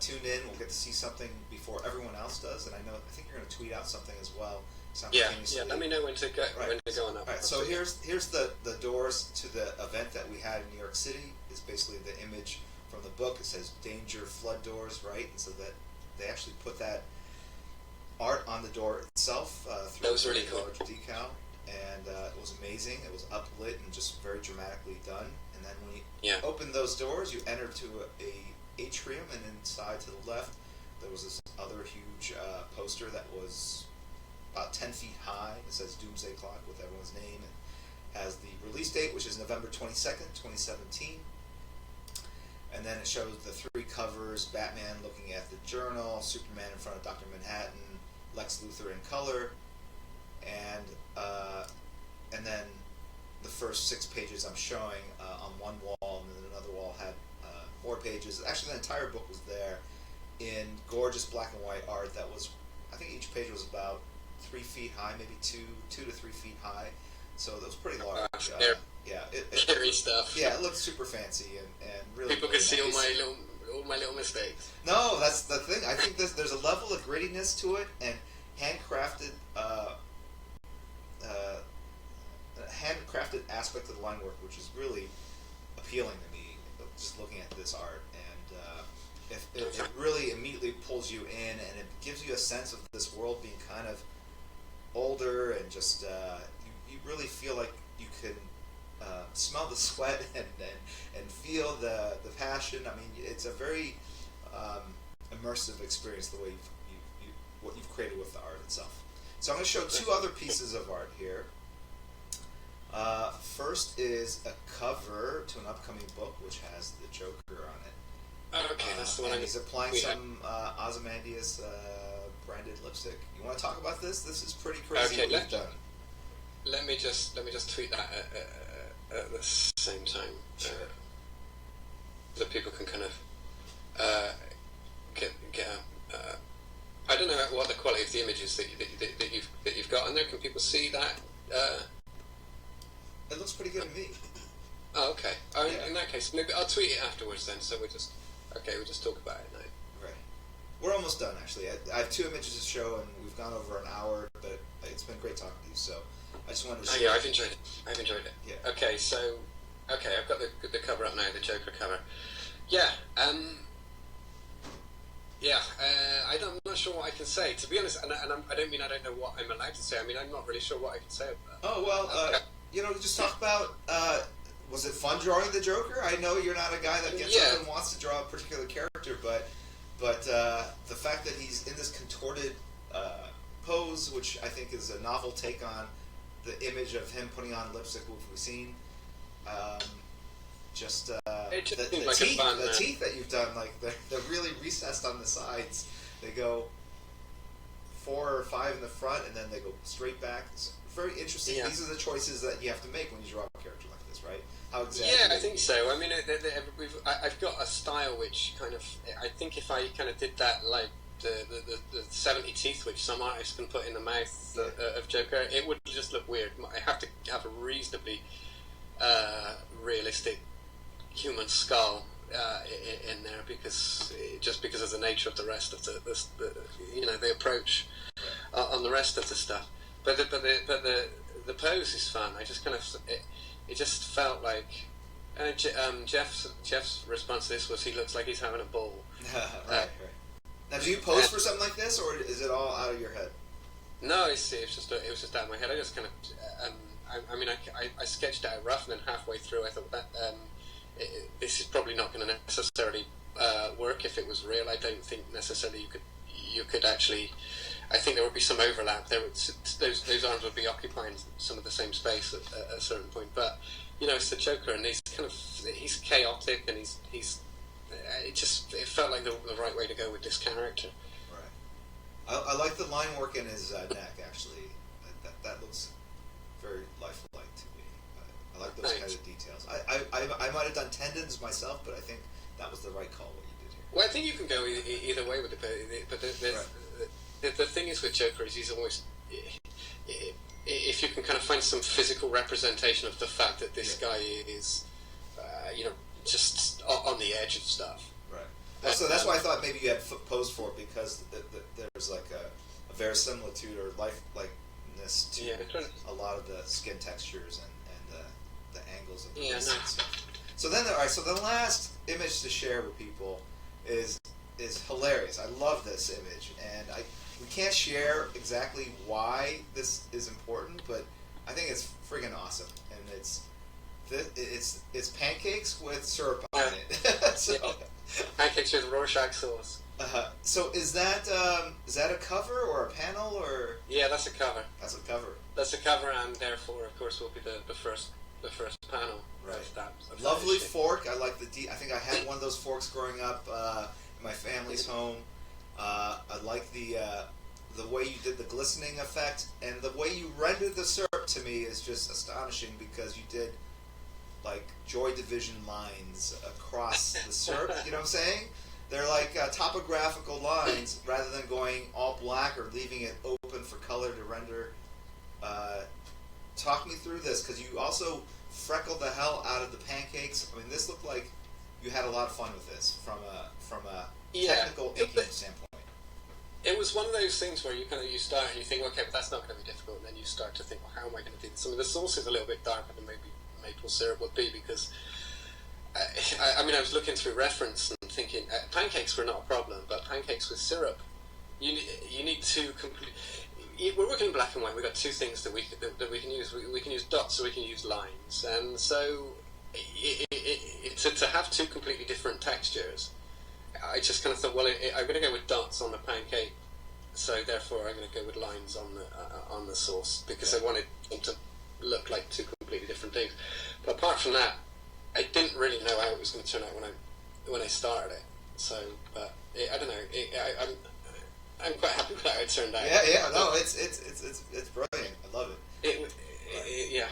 tuned in will get to see something before everyone else does. And I think you're going to tweet out something as well simultaneously. Yeah. Let me know when to go on that. All right. So here's the doors to the event that we had in New York City. Is basically the image from the book. It says "Danger Flood Doors," right? And so that they actually put that art on the door itself through that was really cool. large decal, and it was amazing. It was uplit and just very dramatically done. And then when you open those doors, you enter to a atrium, and inside to the left there was this other huge poster that was about 10 feet high. It says "Doomsday Clock" with everyone's name, and has the release date, which is November 22nd, 2017. And then it shows the 3 covers: Batman looking at the journal, Superman in front of Dr. Manhattan, Lex Luthor in color, and then the first 6 pages I'm showing on one wall, and then another wall had more pages. Actually, the entire book was there in gorgeous black and white art that was, I think each page was about 3 feet high, maybe 2 to 3 feet high. So that was pretty large. Scary stuff. Yeah, it looked super fancy and really. People could see all my little mistakes. No, that's the thing. I think there's a level of grittiness to it and handcrafted aspect of the line work which is really appealing to me, just looking at this art, and it really immediately pulls you in, and it gives you a sense of this world being kind of older, and just you really feel like you can smell the sweat and feel the passion. I mean, it's a very immersive experience the way what you've created with the art itself. So I'm going to show two other pieces of art here. First is a cover to an upcoming book which has the Joker on it. Oh, okay, that's the one. And he's applying some Ozymandias branded lipstick. You want to talk about this? This is pretty crazy what you've done. Let me just tweet that at the same time, sure. So people can kind of get. I don't know what the quality of the images that you've got on there. Can people see that? It looks pretty good to me. Oh, okay. Oh, yeah. In that case, maybe I'll tweet it afterwards then. So we'll just talk about it now. Right. We're almost done, actually. I have two images to show, and we've gone over an hour, but it's been great talking to you. So I just wanted to. Oh, yeah, I've enjoyed it. Yeah. Okay, so I've got the cover up now, the Joker cover. Yeah. I'm not sure what I can say, to be honest, and I don't mean I don't know what I'm allowed to say. I mean, I'm not really sure what I can say about that. Oh, well, just talk about, was it fun drawing the Joker? I know you're not a guy that gets up and wants to draw a particular character, but the fact that he's in this contorted pose, which I think is a novel take on the image of him putting on lipstick, which we've seen, the teeth that you've done, like they're really recessed on the sides. They go 4 or 5 in the front, and then they go straight back. It's very interesting. Yeah. These are the choices that you have to make when you draw a character like this, right? How exactly? Yeah, I think so. I mean, I've got a style which kind of, I think if I kind of did that like the 70 teeth which some artists can put in the mouth of Joker, it would just look weird. I have to have a reasonably realistic human skull in there because of the nature of the rest of the approach on the rest of the stuff. But the pose is fun. I just kind of it just felt like Jeff's response to this was he looks like he's having a ball. Right. Now, do you pose for something like this, or is it all out of your head? No, it was just out of my head. I just kind of I sketched it out rough, and then halfway through I thought that this is probably not going to necessarily work if it was real. I don't think necessarily you could actually. I think there would be some overlap. Those arms would be occupying some of the same space at a certain point. But it's the Joker, and he's chaotic, and it felt like the right way to go with this character. Right. I like the line work in his neck. Actually, that looks very lifelike to me. I like those kinds of details. I might have done tendons myself, but I think that was the right call what you did here. Well, I think you can go either way with it, but the thing is with Joker is he's always, if you can kind of find some physical representation of the fact that this guy is, just on the edge of stuff. Right. So that's why I thought maybe you had posed for it, because there's like a verisimilitude or lifelikeness to a lot of the skin textures and the angles of the face. So then, all right. So the last image to share with people is hilarious. I love this image, and we can't share exactly why this is important, but I think it's friggin' awesome, and it's pancakes with syrup on it. Pancakes with Rorschach sauce. So is that a cover or a panel or? Yeah, that's a cover. That's a cover. That's a cover, and therefore, of course, will be the first panel. Right. Of Lovely fork. I like I think I had one of those forks growing up in my family's home. I like the way you did the glistening effect, and the way you rendered the syrup to me is just astonishing, because you did like Joy Division lines across the syrup. You know what I'm saying? They're like topographical lines rather than going all black or leaving it open for color to render. Talk me through this, because you also freckled the hell out of the pancakes. I mean, this looked like you had a lot of fun with this from a technical inking standpoint. It was one of those things where you start and you think, okay, but that's not going to be difficult, and then you start to think, well, how am I going to do this? I mean, the sauce is a little bit darker than maybe maple syrup would be, because I mean, I was looking through reference and thinking pancakes were not a problem, but pancakes with syrup, you need two complete. We're working in black and white. We've got two things that we can use. We can use dots, or we can use lines, and so to have two completely different textures, I just kind of thought, well, I'm going to go with dots on the pancake, so therefore I'm going to go with lines on the sauce, because I wanted them to look like two completely different things. But apart from that, I didn't really know how it was going to turn out when I started it. So, but I don't know. I'm quite happy with how it turned out. Yeah. No, it's brilliant. I love it. Yeah.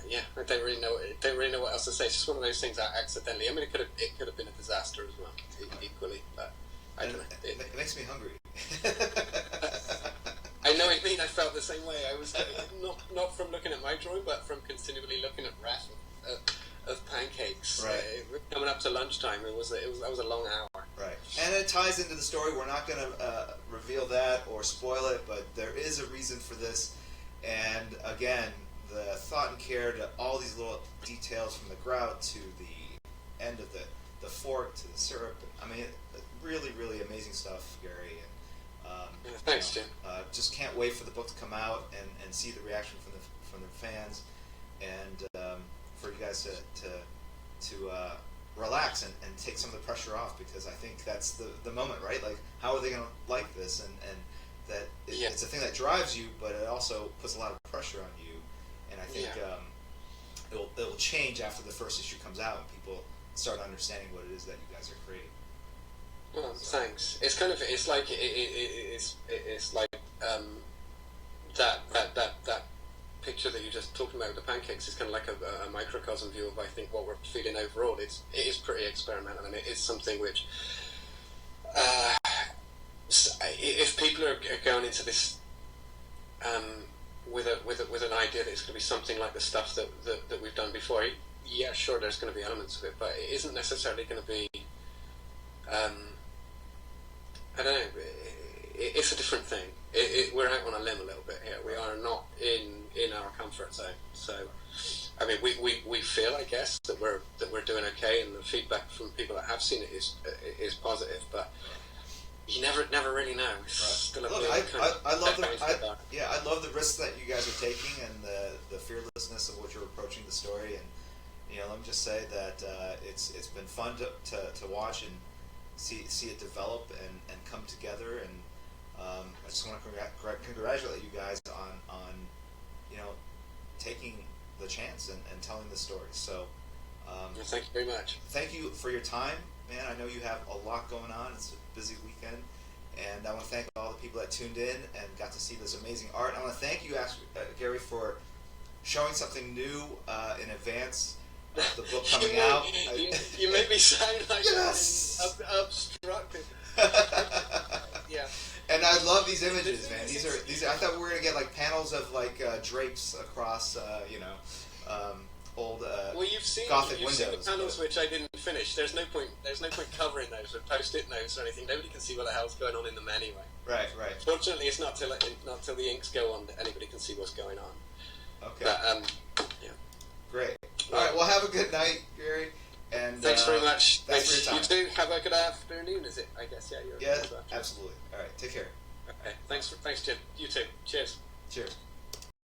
Yeah. I don't really know what else to say. It's just one of those things that accidentally. I mean, it could have been a disaster as well, equally. But I don't know. It makes me hungry. I know what you mean. I felt the same way. I was not from looking at my drawing, but from continually looking at ref of pancakes. Right. Coming up to lunchtime, that was a long hour. Right. And it ties into the story. We're not going to reveal that or spoil it, but there is a reason for this. And again, the thought and care to all these little details, from the grout to the end of the fork to the syrup. I mean, really, really amazing stuff, Gary. And thanks, Jim. Just can't wait for the book to come out and see the reaction from the fans, and for you guys to relax and take some of the pressure off, because I think that's the moment, right? Like, how are they going to like this? And that it's a thing that drives you, but it also puts a lot of pressure on you. And I think it'll change after the first issue comes out and people start understanding what it is that you guys are creating. Well, thanks. It's kind of like that picture that you're just talking about with the pancakes is kind of like a microcosm view of, I think, what we're feeling overall. It is pretty experimental, and it is something which, if people are going into this with an idea that it's going to be something like the stuff that we've done before, yeah, sure, there's going to be elements of it, but it isn't necessarily going to be. I don't know. It's a different thing. We're out on a limb a little bit here. We are not in our comfort zone. So, I mean, we feel, I guess, that we're doing okay, and the feedback from people that have seen it is positive. But you never really know. Still I love the risks that you guys are taking, and the fearlessness of what you're approaching the story. And let me just say that it's been fun to watch and see it develop and come together. And I just want to congratulate you guys on taking the chance and telling the story. So thank you very much. Thank you for your time, man. I know you have a lot going on. It's a busy weekend, and I want to thank all the people that tuned in and got to see this amazing art. I want to thank you, Gary, for showing something new in advance of the book coming out. You made me sound like yes! obstructed. Yeah. And I love these images, man. These are. I thought we were gonna get like panels of like drapes across, old well, you've seen Gothic you've windows. seen the panels which I didn't finish. There's no point covering those with post-it notes or anything. Nobody can see what the hell's going on in them anyway. Right. Fortunately, it's not till the inks go on that anybody can see what's going on. Okay. But, yeah. Great. All right. Well, have a good night, Gary. And thanks very much. Thanks for your time. You too. Have a good afternoon. Is it? I guess. Yeah. Yeah. Absolutely. All right. Take care. Okay. Thanks, Jim. You too. Cheers. Cheers.